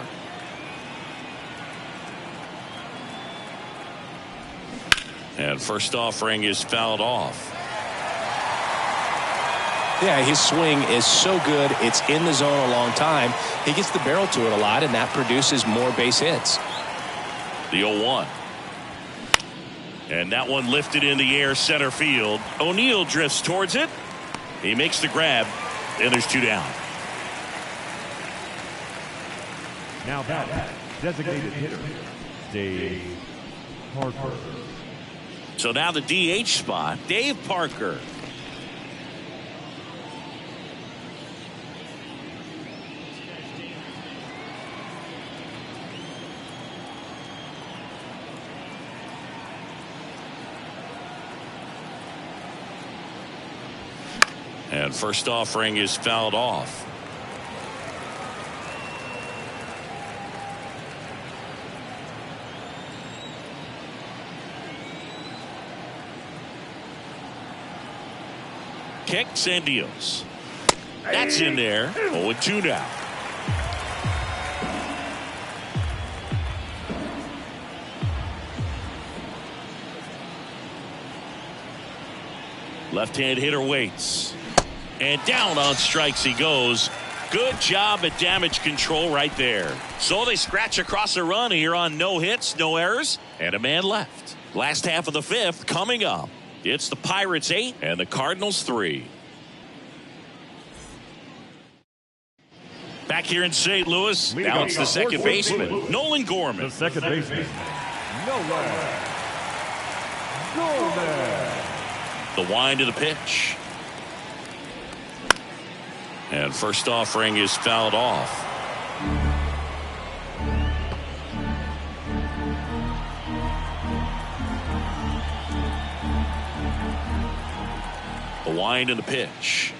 And first offering is fouled off. Yeah, his swing is so good. It's in the zone a long time. He gets the barrel to it a lot, and that produces more base hits. The 0-1. And that one lifted in the air center field. O'Neill drifts towards it. He makes the grab, and there's 2 down. Now back. Designated hitter, Dave Parker. So now the DH spot, Dave Parker. And first offering is fouled off. Kicks and deals. That's in there. 0-2 now. Left-hand hitter waits. And down on strikes he goes. Good job at damage control right there. So they scratch across a run here on no hits, no errors, and a man left. Last half of the 5th coming up. It's the Pirates 8 and the Cardinals 3. Back here in St. Louis, now it's the second baseman, Nolan Gorman. The second baseman, Nolan Gorman. The wind of the pitch. And first offering is fouled off. The wind and the pitch.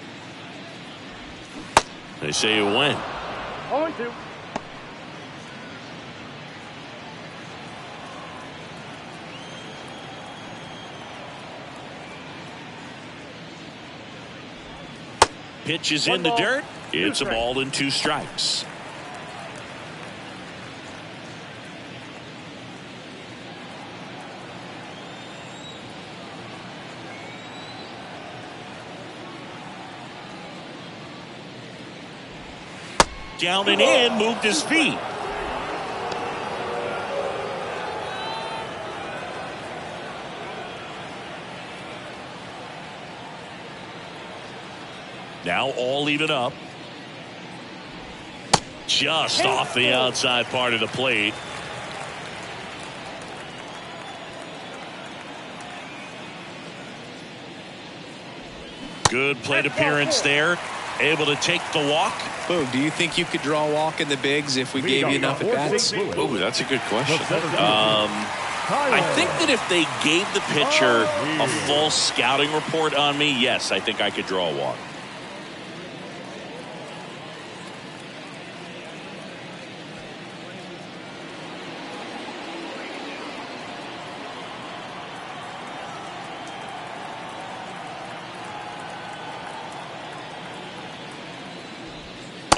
They say it went. 0-2. Pitch is in the dirt. It's a ball and 2 strikes. Down and in, moved his feet. Now all even up. Just off the outside part of the plate. Good plate appearance there. Able to take the walk. Boog, do you think you could draw a walk in the bigs if we gave you enough at bats? Oh, that's a good question. I think that if they gave the pitcher a full scouting report on me, yes, I think I could draw a walk.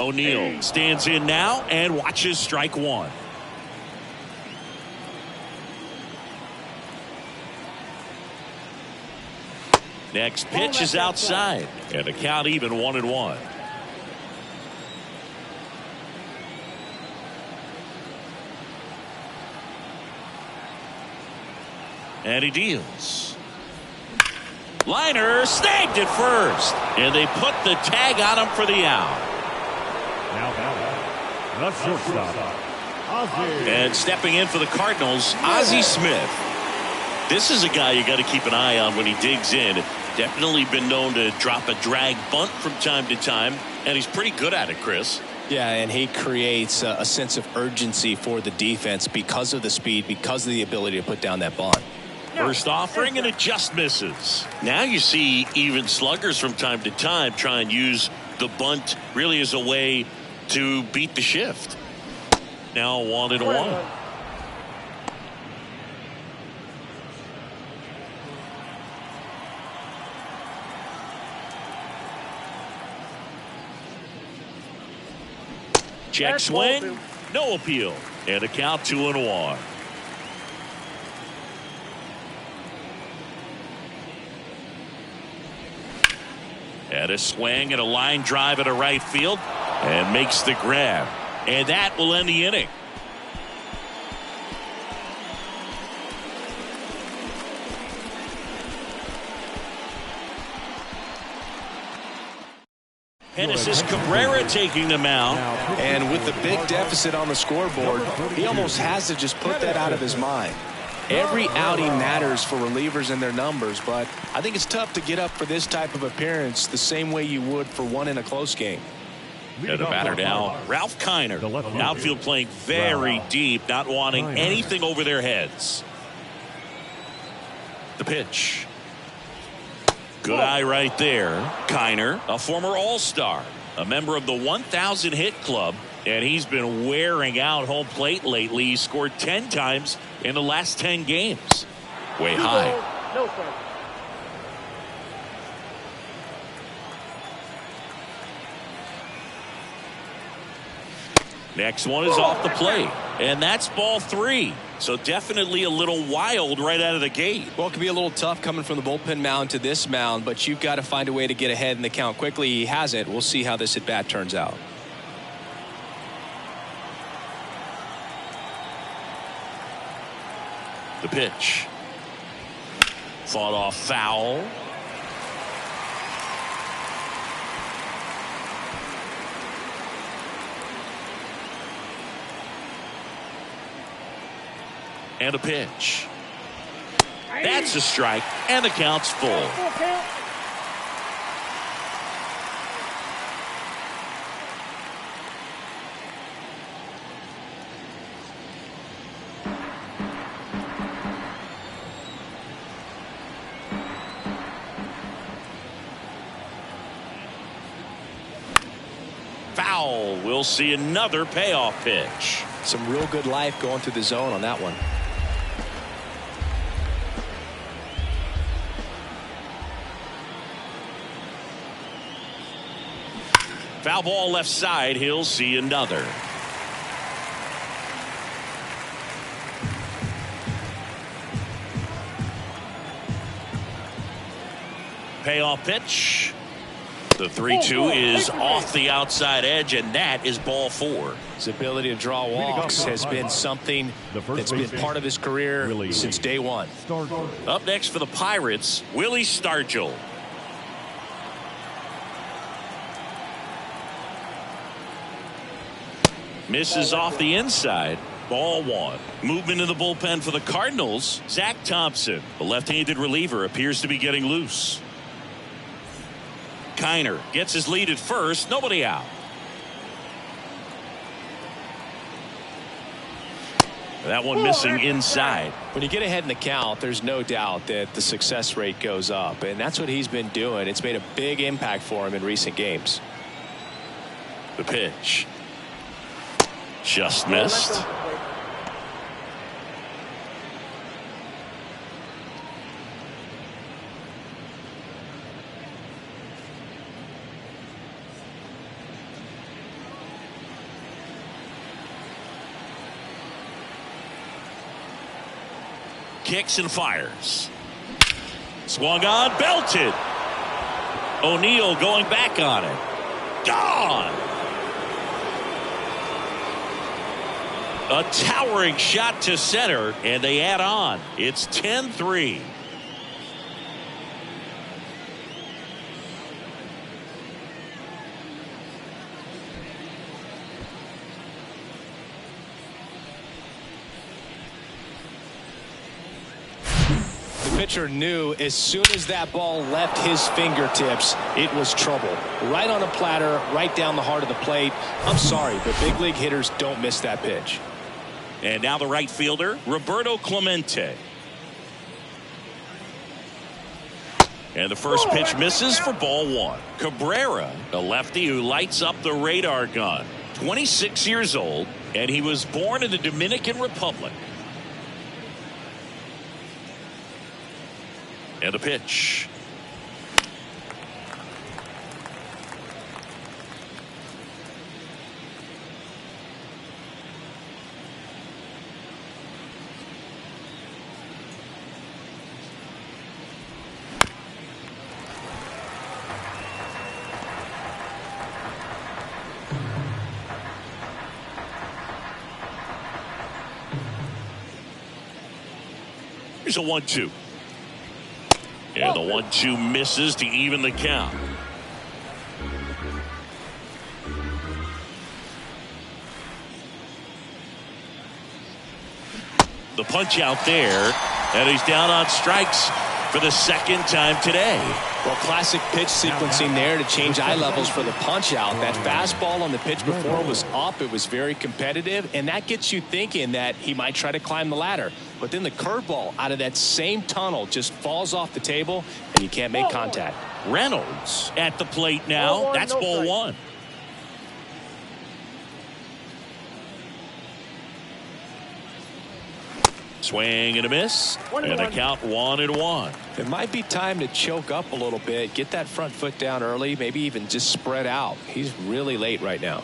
O'Neill stands in now and watches strike 1. Next pitch is outside, and the count even 1-1. And he deals. Liner snagged at first, and they put the tag on him for the out. Now the shortstop, Ozzie. And stepping in for the Cardinals, Ozzie Smith. This is a guy you got to keep an eye on when he digs in. Definitely been known to drop a drag bunt from time to time, and he's pretty good at it, Chris. Yeah, and he creates a sense of urgency for the defense because of the speed, because of the ability to put down that bunt. First offering, and it just misses. Now you see even sluggers from time to time try and use the bunt really as a way to beat the shift. Now 1-1. Check swing, no appeal, and a count 2-1. And a swing and a line drive at a right field, and makes the grab, and that will end the inning. Genesis Cabrera taking the mound. And with the big deficit on the scoreboard, he almost has to just put that out of his mind. Every outing matters for relievers and their numbers, but I think it's tough to get up for this type of appearance the same way you would for one in a close game. And the batter now, Ralph Kiner. Outfield playing very deep, not wanting anything over their heads. The pitch. Good eye right there. Kiner, a former All-Star, a member of the 1,000 hit club, and he's been wearing out home plate lately. He scored 10 times in the last 10 games. Way high. No, sir. Next one is off the plate, and that's ball 3. So definitely a little wild right out of the gate. Well, it can be a little tough coming from the bullpen mound to this mound, but you've got to find a way to get ahead in the count quickly. He hasn't. We'll see how this at bat turns out. The pitch. Fought off foul. And a pitch. That's a strike, and the count's full. Full count. He'll see another payoff pitch. Some real good life going through the zone on that one. Foul ball left side. He'll see another. Payoff pitch. The 3-2 is off the outside edge, and that is ball 4. His ability to draw walks has been something that's been part of his career since day one. Up next for the Pirates, Willie Stargell. Misses off the inside. Ball 1. Movement in the bullpen for the Cardinals. Zach Thompson, the left-handed reliever, appears to be getting loose. Kiner gets his lead at first. Nobody out. That one missing inside. When you get ahead in the count, there's no doubt that the success rate goes up, and that's what he's been doing. It's made a big impact for him in recent games. The pitch. Just missed. Kicks and fires. Swung on, belted. O'Neill going back on it. Gone. A towering shot to center, and they add on. It's 10-3. The pitcher knew as soon as that ball left his fingertips, it was trouble. Right on a platter, right down the heart of the plate. I'm sorry, but big league hitters don't miss that pitch. And now the right fielder, Roberto Clemente. And the first pitch misses for ball 1. Cabrera, a lefty who lights up the radar gun. 26 years old, and he was born in the Dominican Republic. And the pitch. Here's a 1-2. And the 1-2 misses to even the count. The punch out there, and he's down on strikes for the second time today. Well, classic pitch sequencing there to change eye levels for the punch out. That fastball on the pitch before was up. It was very competitive, and that gets you thinking that he might try to climb the ladder. But then the curveball out of that same tunnel just falls off the table, and you can't make contact. Reynolds at the plate now. That's ball 1. Swing and a miss, and the count 1-1. It might be time to choke up a little bit, get that front foot down early, maybe even just spread out. He's really late right now.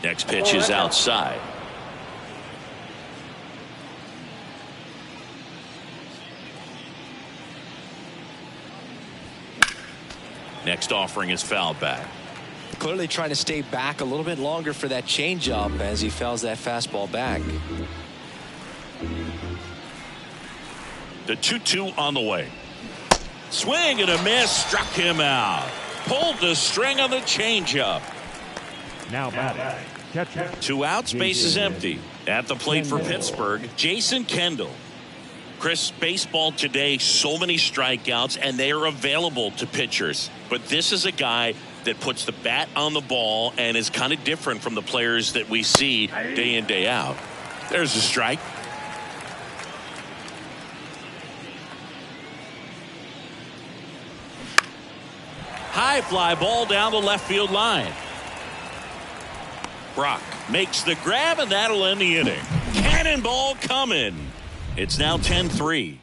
Next pitch is outside. Next offering is fouled back. Clearly trying to stay back a little bit longer for that changeup as he fouls that fastball back. The 2-2 on the way. Swing and a miss, struck him out. Pulled the string on the changeup. Now batting. Catcher. 2 outs, base is empty. At the plate for Pittsburgh, Jason Kendall. Chris, baseball today, so many strikeouts, and they are available to pitchers. But this is a guy that puts the bat on the ball and is kind of different from the players that we see day in, day out. There's a strike. High fly ball down the left field line. Brock makes the grab, and that'll end the inning. Cannonball coming. It's now 10-3.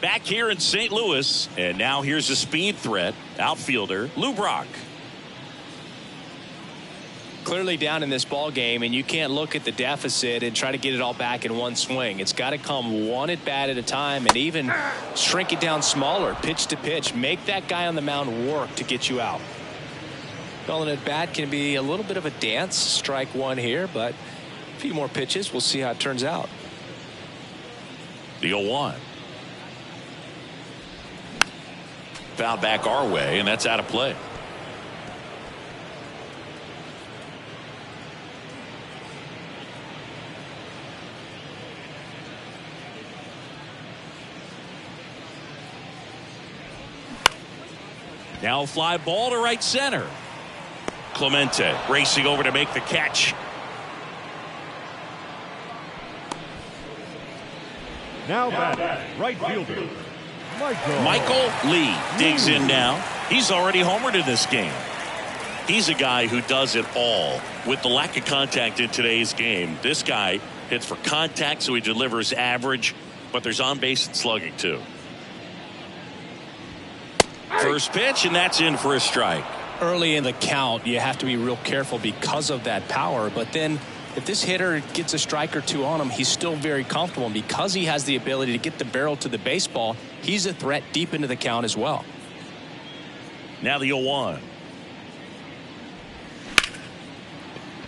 Back here in St. Louis, and now here's a speed threat, outfielder Lou Brock. Clearly down in this ball game, and you can't look at the deficit and try to get it all back in one swing. It's got to come one at bat at a time, and even shrink it down smaller, pitch to pitch. Make that guy on the mound work to get you out. Calling at bat can be a little bit of a dance. Strike one here, but a few more pitches. We'll see how it turns out. The 0-1. Fouled back our way, and that's out of play. Now fly ball to right center. Clemente racing over to make the catch. Now batting, right fielder, Michael Lee digs in now. He's already homered in this game. He's a guy who does it all. With the lack of contact in today's game, this guy hits for contact, so he delivers average, but there's on base and slugging too. First pitch, and that's in for a strike. Early in the count, you have to be real careful because of that power, but then if this hitter gets a strike or two on him, he's still very comfortable. And because he has the ability to get the barrel to the baseball, he's a threat deep into the count as well. Now the 0-1.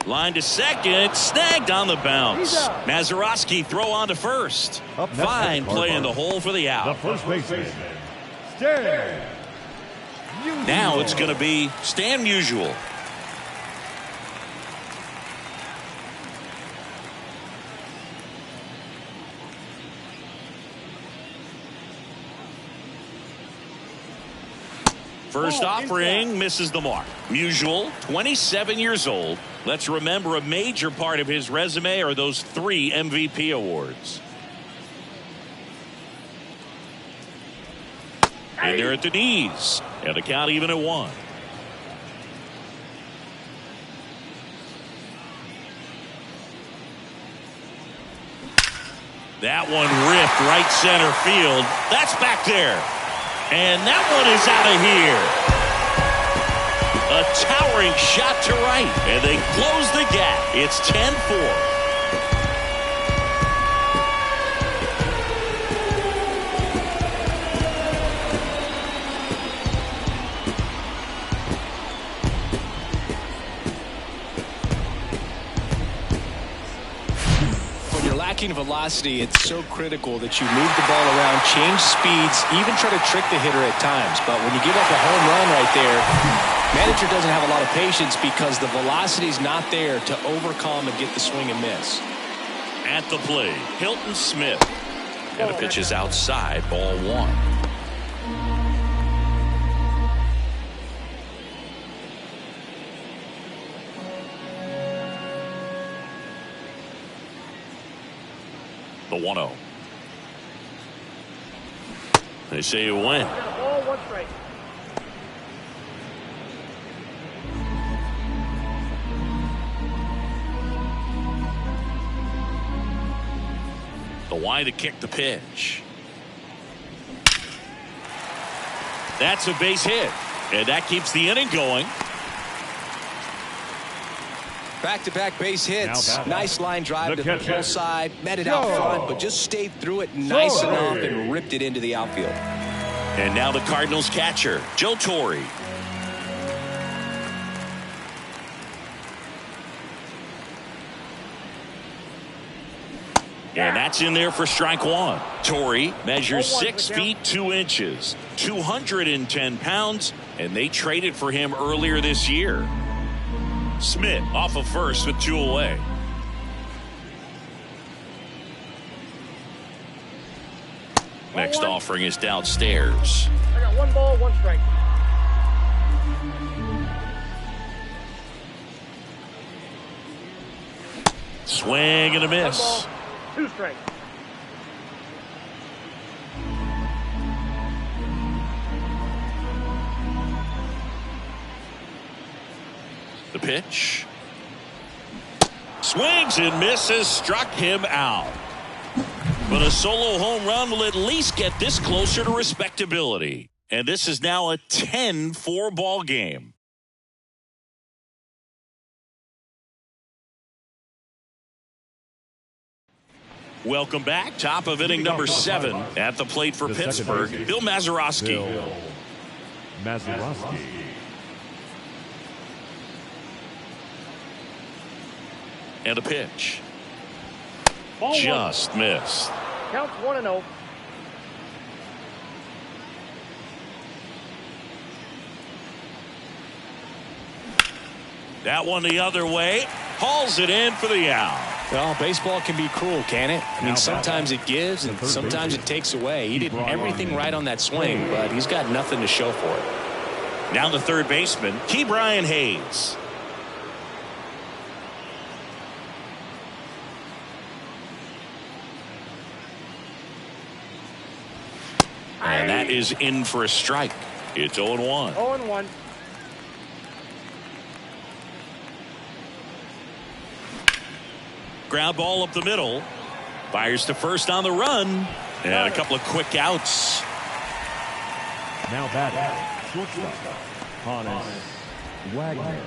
Line to second, snagged on the bounce. Mazeroski throw on to first. Fine play in the hole for the out. the first baseman, Stan. Now it's going to be Stan Musial. First offering misses the mark. Musial, 27 years old. Let's remember a major part of his resume are those 3 MVP awards. And they're at the knees. And the count even at 1. That one ripped right center field. That's back there. And that one is out of here. A towering shot to right. And they close the gap. It's 10-4. Lacking velocity, it's so critical that you move the ball around, change speeds, even try to trick the hitter at times. But when you give up a home run right there, manager doesn't have a lot of patience because the velocity's not there to overcome and get the swing and miss. At the plate, Hilton Smith. And the pitch is outside, ball 1. The 1-0. They say you win. Ball, 1 strike. The wide to kick the pitch. That's a base hit. And that keeps the inning going. Back-to-back base hits. Nice line drive to the catcher. full side. Met it out front, but just stayed through it nice enough and ripped it into the outfield. And now the Cardinals catcher, Joe Torre. And that's in there for strike 1. Torre measures 6 feet 2 inches, 210 pounds, and they traded for him earlier this year. Smith off of first with 2 away. Next offering is downstairs. I got 1 ball, 1 strike. Swing and a miss. 1 ball, 2 strikes. The pitch. Swings and misses, struck him out. But a solo home run will at least get this closer to respectability. And this is now a 10-4 ball game. Welcome back. Top of inning number 7 at the plate for Pittsburgh. Bill Mazeroski. Bill Mazeroski. And a pitch. Ball Just missed. 1. Counts 1-0. That one the other way. Hauls it in for the out. Well, baseball can be cruel, can it? I mean, sometimes it gives and sometimes it takes away. He did everything right on that swing, but he's got nothing to show for it. Now the third baseman, Brian Hayes. And that is in for a strike. It's 0-1. 0-1. Ground ball up the middle. Fires to first on the run. And a couple of quick outs. Now batting, shortstop, Hannes Wagner.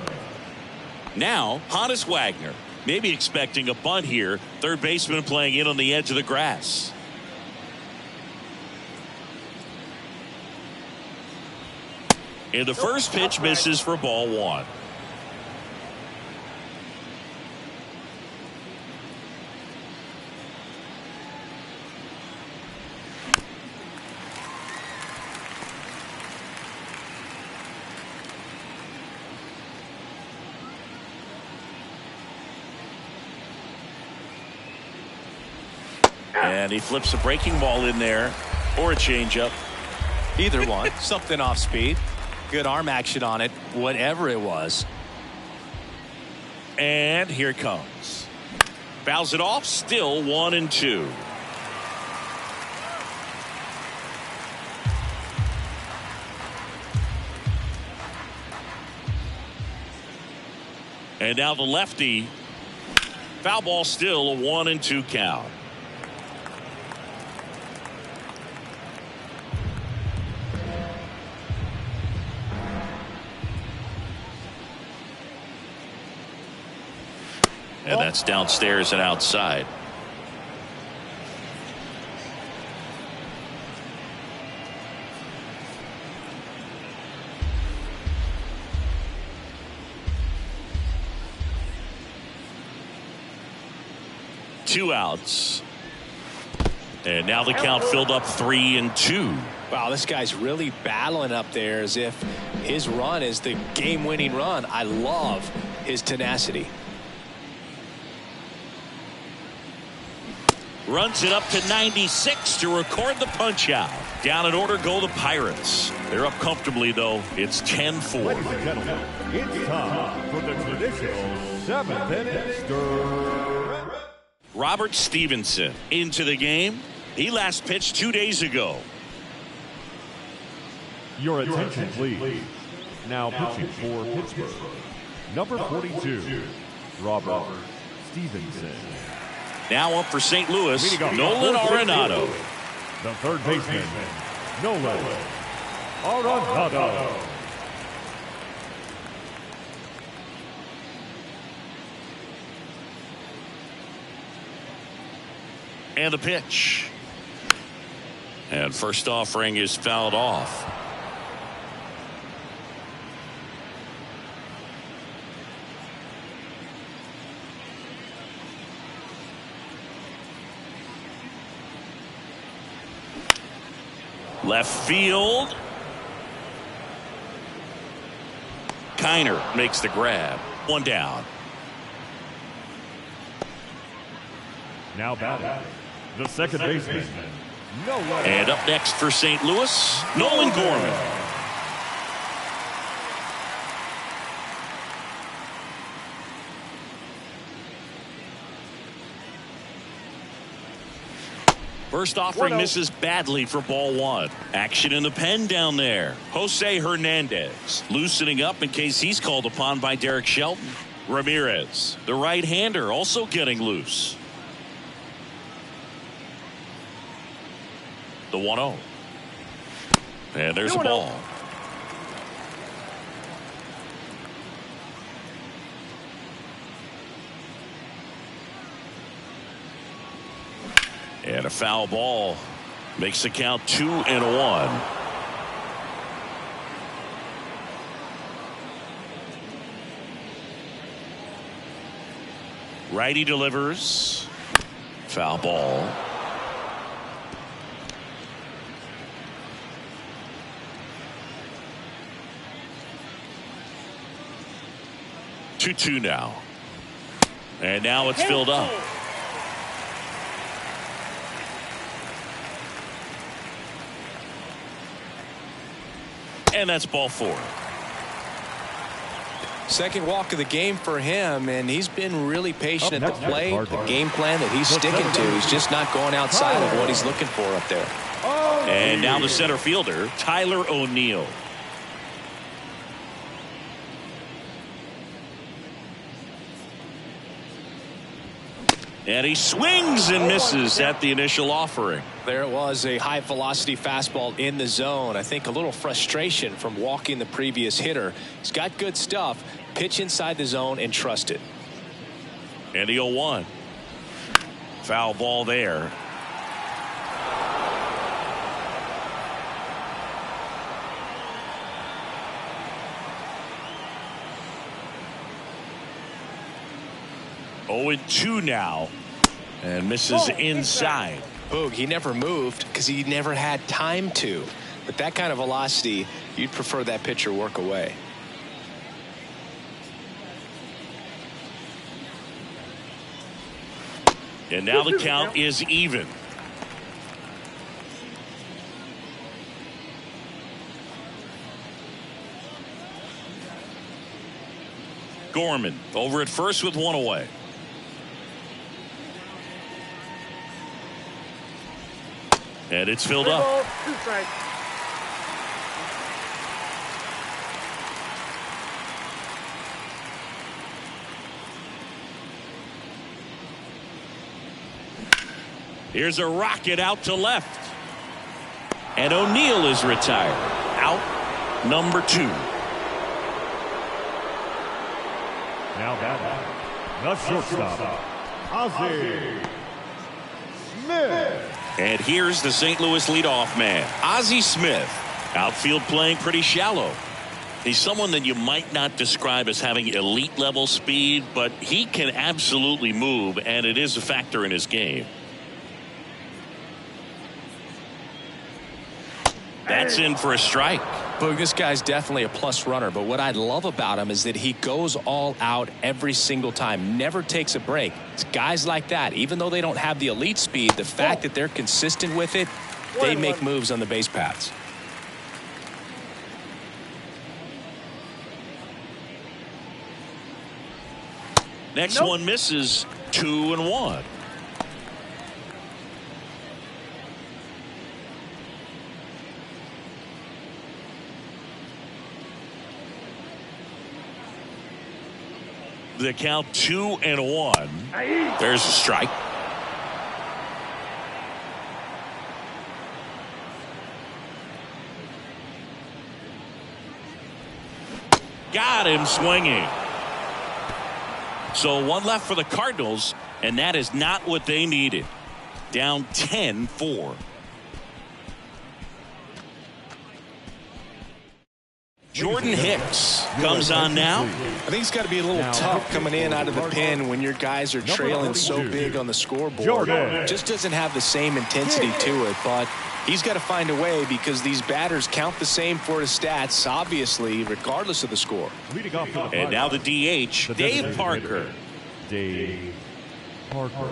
Now, Hannes Wagner. Maybe expecting a bunt here. Third baseman playing in on the edge of the grass. And the first pitch misses for ball 1. And he flips a breaking ball in there or a changeup. Either one. Something off speed. Good arm action on it. Whatever it was. And here it comes. Fouls it off. Still 1-2. And now the lefty. Foul ball, still a 1-2 count. And that's downstairs and outside. Two outs. And now the count filled up 3-2. Wow, this guy's really battling up there as if his run is the game-winning run. I love his tenacity. Runs it up to 96 to record the punch out. Down in order go the Pirates. They're up comfortably, though. It's 10-4. Ladies and gentlemen, it's time for the traditional 7th inning stir. Robert Stevenson into the game. He last pitched 2 days ago. Your attention, please. Now pitching for Pittsburgh, number 42, Robert Stevenson. Now up for St. Louis, Nolan Arenado. The third baseman, Nolan Arenado. And the pitch. And first offering is fouled off. Left field. Kiner makes the grab. One down. Now batting, the second baseman, Nolan. And up next for St. Louis, Nolan Gorman. First offering 1-0. misses badly for ball one. Action in the pen down there. Jose Hernandez loosening up in case he's called upon by Derek Shelton. Ramirez, the right-hander, also getting loose. The 1-0. And there's a ball. And a foul ball makes the count 2-1. Righty delivers. Foul ball. Two now. And now it's filled up. And that's ball four. Second walk of the game for him, and he's been really patient at the plate. The game plan that he's sticking to, he's just not going outside of what he's looking for up there. And now the center fielder, Tyler O'Neill. And he swings and misses at the initial offering. There it was, a high velocity fastball in the zone. I think a little frustration from walking the previous hitter. He's got good stuff. Pitch inside the zone and trust it. And the 0-1. Foul ball there. Oh, 2 now, and misses inside. Boog, he never moved because he never had time to. But that kind of velocity, you'd prefer that pitcher work away. And now the count is even. Gorman over at first with one away. And it's filled up. 2 strikes. Here's a rocket out to left. And O'Neill is retired. Out number 2. Now batting, the shortstop, Ozzie Smith. And here's the St. Louis leadoff man, Ozzie Smith. Outfield playing pretty shallow. He's someone that you might not describe as having elite level speed, but he can absolutely move, and it is a factor in his game. That's in for a strike. Boog, this guy's definitely a plus runner, but what I love about him is that he goes all out every single time, never takes a break. It's guys like that, even though they don't have the elite speed, the fact that they're consistent with it, they make moves on the base paths. Next one misses. 2-1. The count 2-1. There's a strike. Got him swinging. So one left for the Cardinals, and that is not what they needed. Down 10-4. Jordan Hicks comes on now. I think it's got to be a little tough coming in out of the pen when your guys are trailing so big on the scoreboard. It just doesn't have the same intensity to it, but he's got to find a way because these batters count the same for his stats, obviously, regardless of the score. And now the DH, Dave Parker. Dave Parker.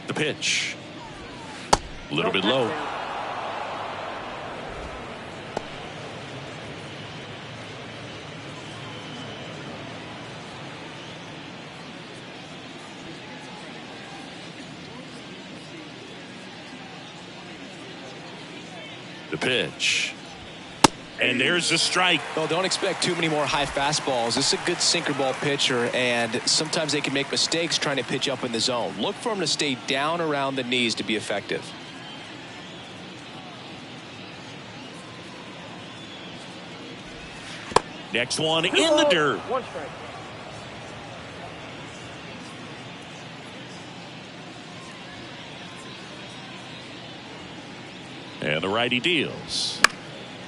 The pitch. A little bit low. The pitch. And there's a strike. Well, don't expect too many more high fastballs. This is a good sinker ball pitcher, and sometimes they can make mistakes trying to pitch up in the zone. Look for him to stay down around the knees to be effective. Next one in the dirt. 1 strike. And the righty deals.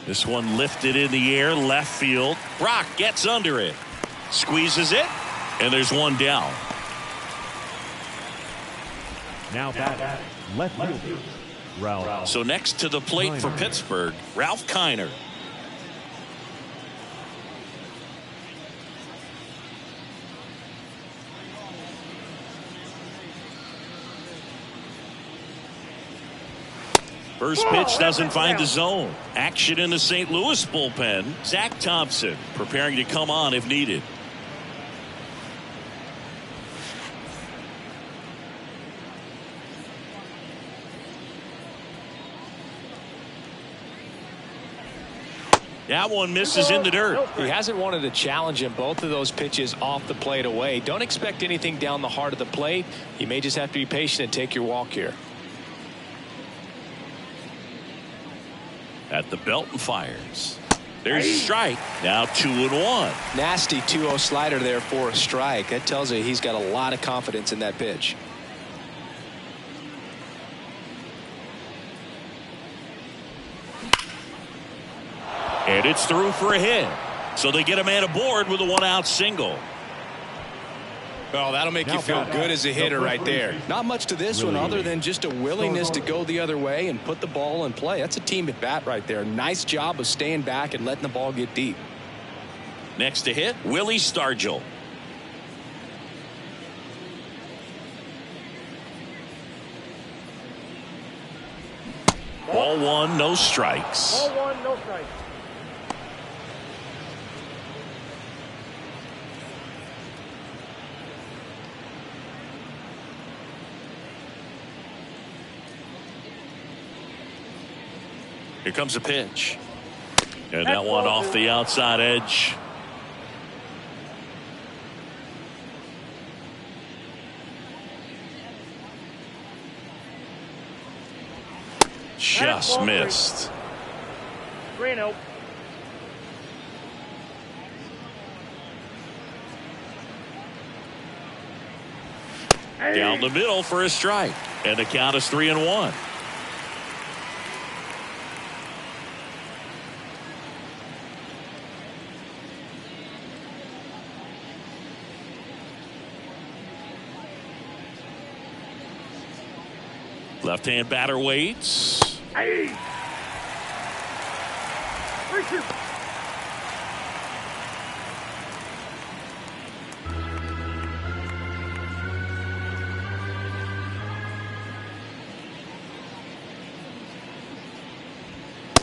This one lifted in the air, left field. Brock gets under it, squeezes it, and there's one down. Now back, left fielder, Ralph. So next to the plate for Pittsburgh, Ralph Kiner. First pitch doesn't find the zone. Action in the St. Louis bullpen. Zach Thompson preparing to come on if needed. That one misses in the dirt. He hasn't wanted to challenge him. Both of those pitches off the plate away. Don't expect anything down the heart of the plate. You may just have to be patient and take your walk here. At the belt and fires. There's a strike. Now 2-1. Nasty 2-0 slider there for a strike. That tells you he's got a lot of confidence in that pitch. And it's through for a hit. So they get a man aboard with a 1-out single. Well, that'll make you feel good as a hitter right there. Not much to this one other than just a willingness to go the other way and put the ball in play. That's a team at bat right there. Nice job of staying back and letting the ball get deep. Next to hit, Willie Stargell. Ball 1, no strikes. Ball 1, no strikes. Here comes a pitch. And that one off the outside edge. Just missed. 3-0. Down the middle for a strike. And the count is 3-1. Left-hand batter waits. 3-2.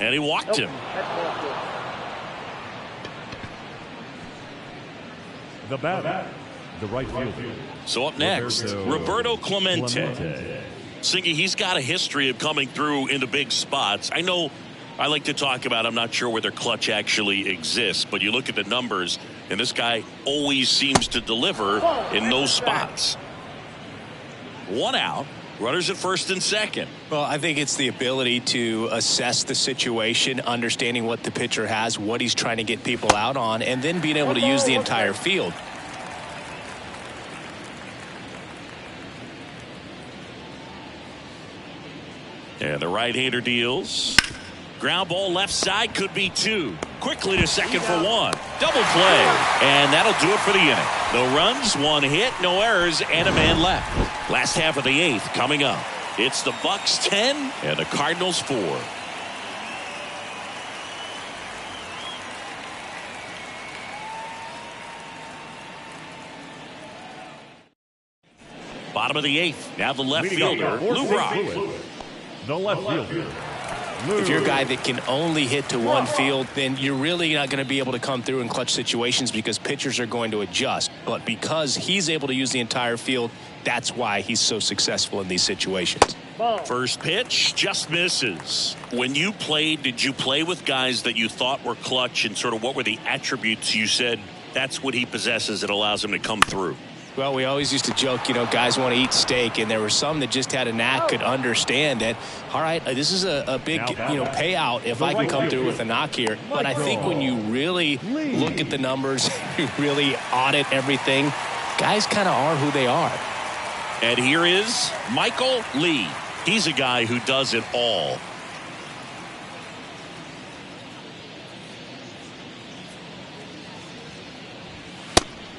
And he walked him. The batter, the right fielder. So up next, Roberto Clemente. Singy, he's got a history of coming through into big spots. I know I like to talk about, I'm not sure whether clutch actually exists, but you look at the numbers, and this guy always seems to deliver in those spots. 1 out, runners at first and second. Well, I think it's the ability to assess the situation, understanding what the pitcher has, what he's trying to get people out on, and then being able to use the entire field. And the right-hander deals. Ground ball left side, could be 2. Quickly to second for 1. Double play. And that'll do it for the inning. No runs, 1 hit, no errors, and a man left. Last half of the 8th coming up. It's the Bucks 10 and the Cardinals 4. Bottom of the 8th. Now the left fielder, Lou Brock. The left fielder. If you're a guy that can only hit to one field, then you're really not going to be able to come through in clutch situations because pitchers are going to adjust. But because he's able to use the entire field, that's why he's so successful in these situations. Ball. First pitch just misses. When you played, did you play with guys that you thought were clutch, and sort of what were the attributes you said that's what he possesses that allows him to come through? Well, we always used to joke, guys want to eat steak, and there were some that just had a knack, could understand that, all right, this is a big, payout if I can come through with a knock here. But I think when you really look at the numbers, you really audit everything, guys kind of are who they are. And here is Michael Lee. He's a guy who does it all.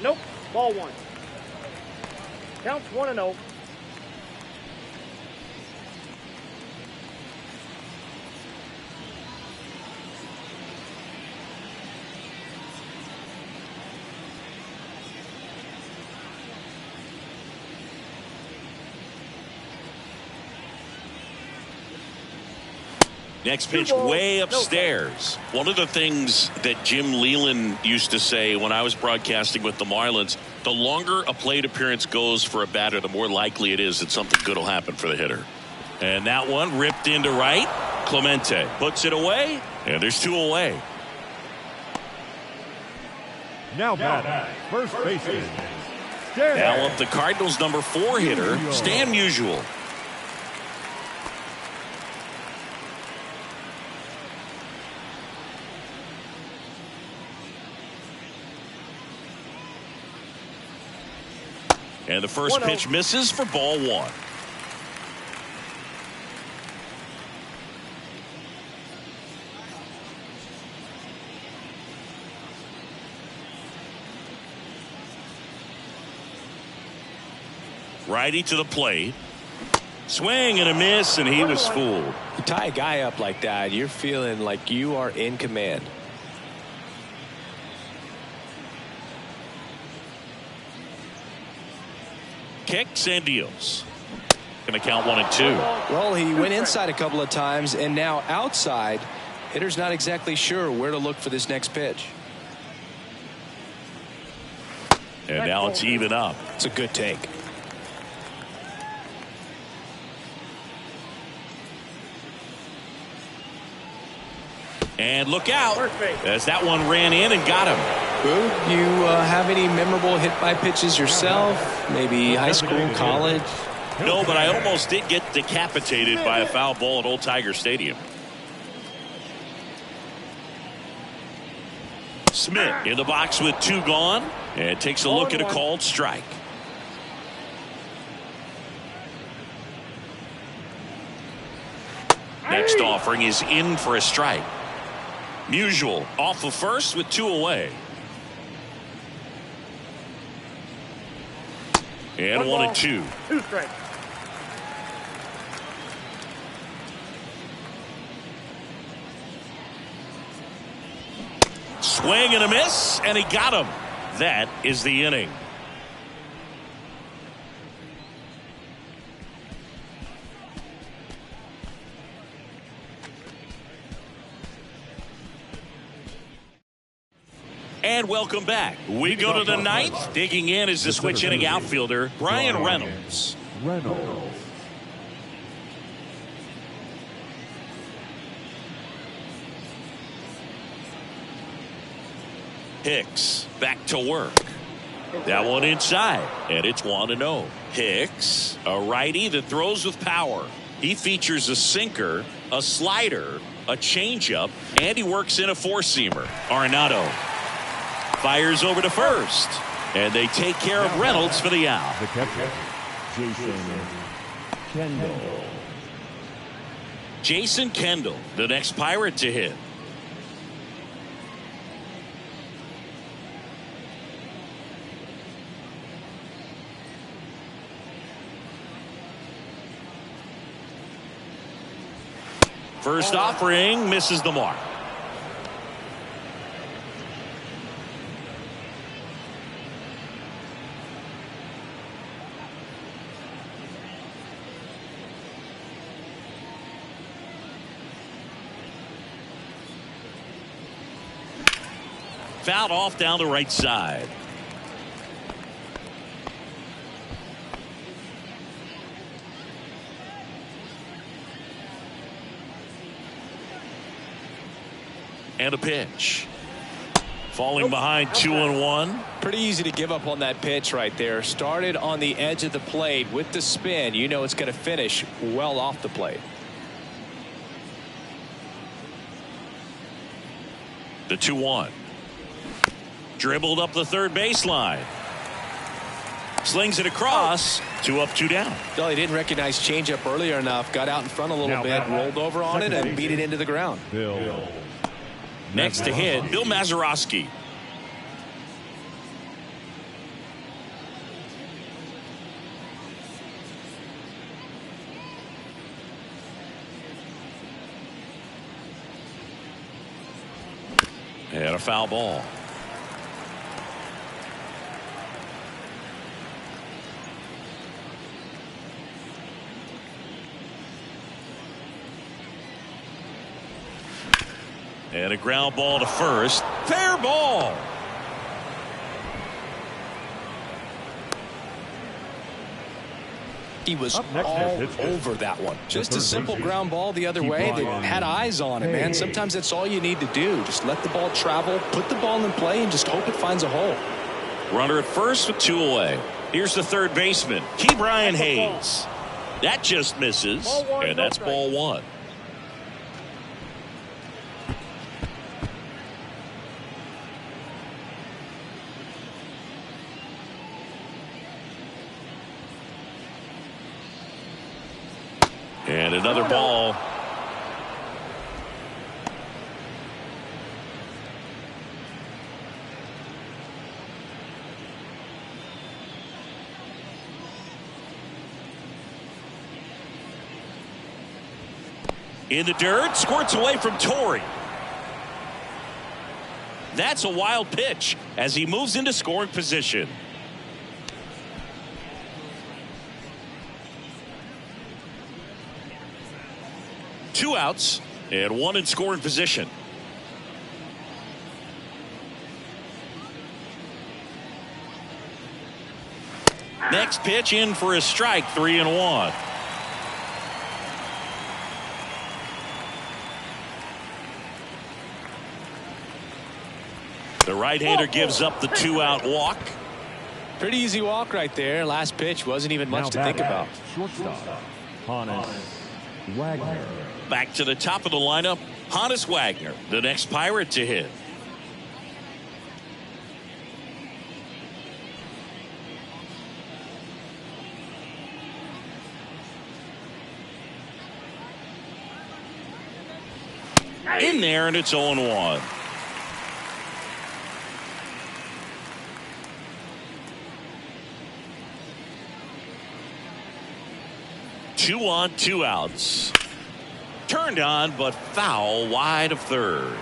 Nope. Ball 1. Counts 1-0. Next pitch way upstairs. One of the things that Jim Leland used to say when I was broadcasting with the Marlins, the longer a plate appearance goes for a batter, the more likely it is that something good will happen for the hitter. And that one ripped into right. Clemente puts it away, and there's 2 away. Now batting, first baseman. Now up the Cardinals' number 4 hitter, Stan Musial. And the first pitch misses for ball 1. Righty to the plate. Swing and a miss, and he was fooled. You tie a guy up like that, you're feeling like you are in command. Kicks and deals. Going to count 1 and 2. Well, he went inside a couple of times, and now outside. Hitter's not exactly sure where to look for this next pitch. And now it's even up. It's a good take. And look out as that one ran in and got him. Boo, you have any memorable hit by pitches yourself? Maybe high school, college? No, but I almost did get decapitated by a foul ball at Old Tiger Stadium. Smith in the box with 2 gone, and takes a look at a called strike. Next offering is in for a strike. Musial off of first with 2 away. And 1 and 2. 2 strikes. Swing and a miss, and he got him. That is the inning. And welcome back. We go to the 9th. Digging in is the switch inning outfielder, Brian Reynolds. Hicks back to work. That one inside, and it's 1-0. Hicks, a righty that throws with power. He features a sinker, a slider, a changeup, and he works in a 4-seamer. Arenado fires over to first, and they take care of Reynolds for the out. The catcher, Jason Kendall. Jason Kendall, the next Pirate to hit. First offering misses the mark. Fouled off down the right side. And a pitch. Falling behind 2-1. Pretty easy to give up on that pitch right there. Started on the edge of the plate with the spin. You know it's going to finish well off the plate. The 2-1. Dribbled up the third baseline. Slings it across. 2 up, 2 down. Well, he didn't recognize changeup earlier enough. Got out in front a little bit, rolled over on it, and beat it into the ground. Bill. Next to hit, Bill Mazeroski. And a foul ball. And a ground ball to first. Fair ball. He was all over that one. Just a simple ground ball the other way that had eyes on it, man. Sometimes that's all you need to do. Just let the ball travel, put the ball in play, and just hope it finds a hole. Runner at first with 2 away. Here's the third baseman, Brian Hayes. That just misses, and that's ball 1. And another ball. In the dirt, squirts away from Torrey. That's a wild pitch as he moves into scoring position. Two outs and 1 in scoring position. Next pitch in for a strike, 3-1. The right-hander gives up the 2-out walk. Pretty easy walk right there. Last pitch wasn't even much to think about. Shortstop, Hannes Wagner. Back to the top of the lineup, Hannes Wagner, the next Pirate to hit. In there, and it's 0-1. Two on, 2 outs. Turned on, but foul wide of third.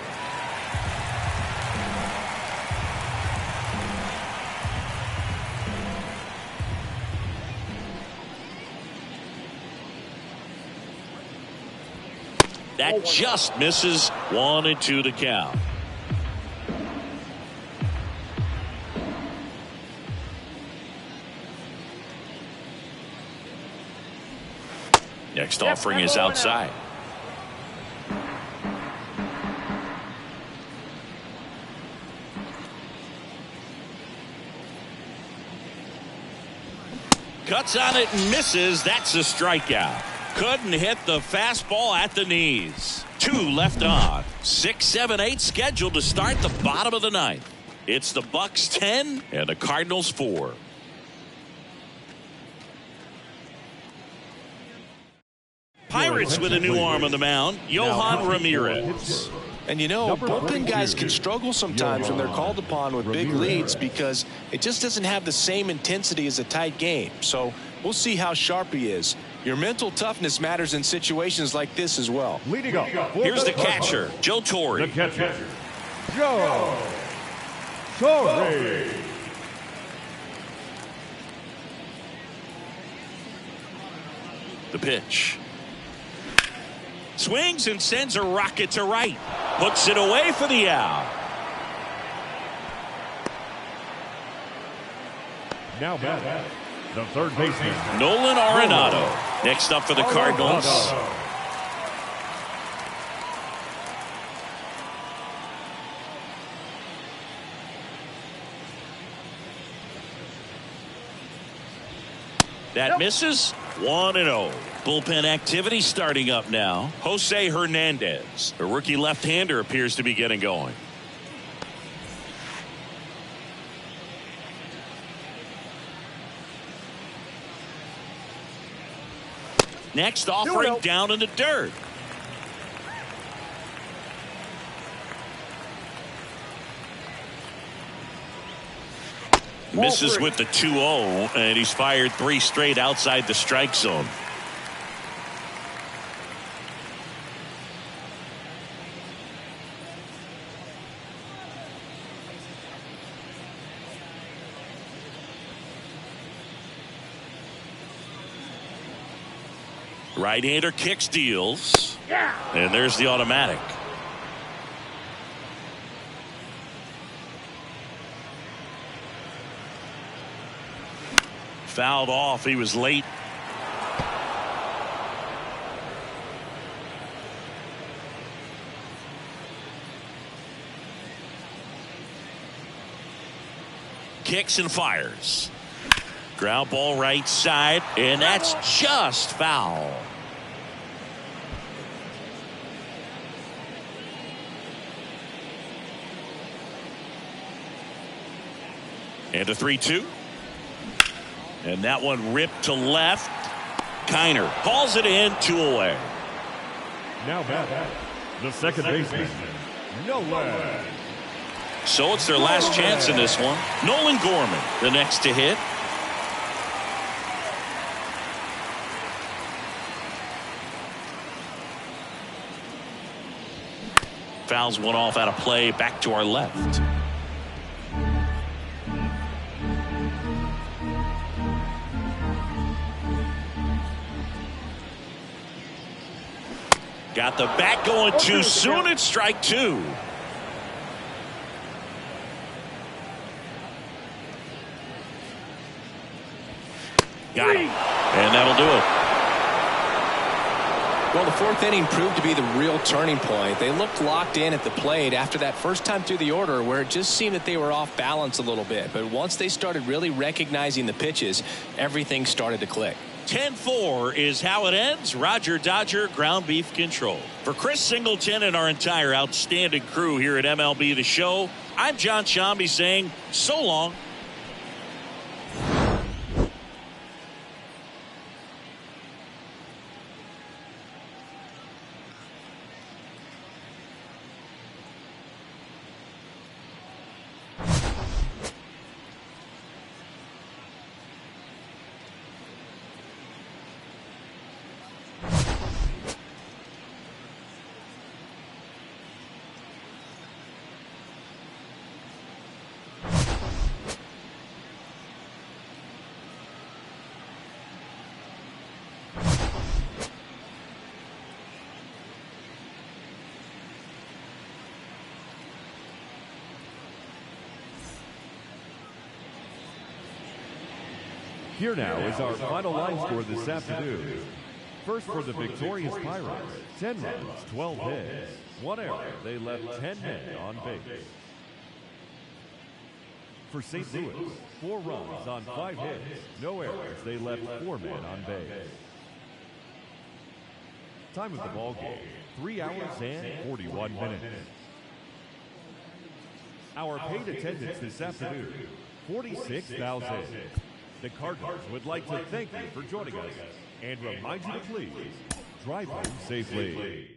That just misses. 1-2 to count. Next offering is outside. Cuts on it and misses. That's a strikeout. Couldn't hit the fastball at the knees. 2 left on. 6, 7, 8 scheduled to start the bottom of the ninth. It's the Bucks 10 and the Cardinals 4. Pirates with a new arm on the mound, Yohan Ramirez. And you know, bullpen guys can struggle sometimes when they're called upon with big leads because it just doesn't have the same intensity as a tight game. So we'll see how sharp he is. Your mental toughness matters in situations like this as well. Leading up. Here's the catcher, Joe Torre. The catcher, Joe Torre. The pitch. Swings and sends a rocket to right. Puts it away for the out. Now back, the third baseman, Nolan Arenado. Next up for the Cardinals. That misses. 1-0. Bullpen activity starting up now. Jose Hernandez, a rookie left-hander, appears to be getting going. Next offering down in the dirt. Misses with the 2-0, and he's fired 3 straight outside the strike zone. Right-hander kick steals. And there's the automatic. Fouled off. He was late. Kicks and fires. Ground ball right side, and that's just foul. And a 3-2. And that one ripped to left. Kiner calls it in, 2 away. Now back, the second baseman, Nolan. So it's their last chance in this one. Nolan Gorman, the next to hit. Fouls one off out of play, back to our left. Got the bat going too soon. It's strike 2. Got him. And that'll do it. Well, the 4th inning proved to be the real turning point. They looked locked in at the plate after that first time through the order where it just seemed that they were off balance a little bit. But once they started really recognizing the pitches, everything started to click. 10-4 is how it ends. Roger Dodger ground beef control. For Chris Singleton and our entire outstanding crew here at MLB The Show, I'm John Shambi saying so long. Here now is our final line score this afternoon. First for the victorious Pirates, 10 runs, 12 hits, 1 error. They left 10 men on base. For St. Louis, 4 runs on 5 hits, no errors. They left 4 men on base. Time of the ball game, 3 hours and 41 minutes. Our paid attendance this afternoon, 46,000. The Cardinals would like to thank you for joining us and remind you to please drive home safely.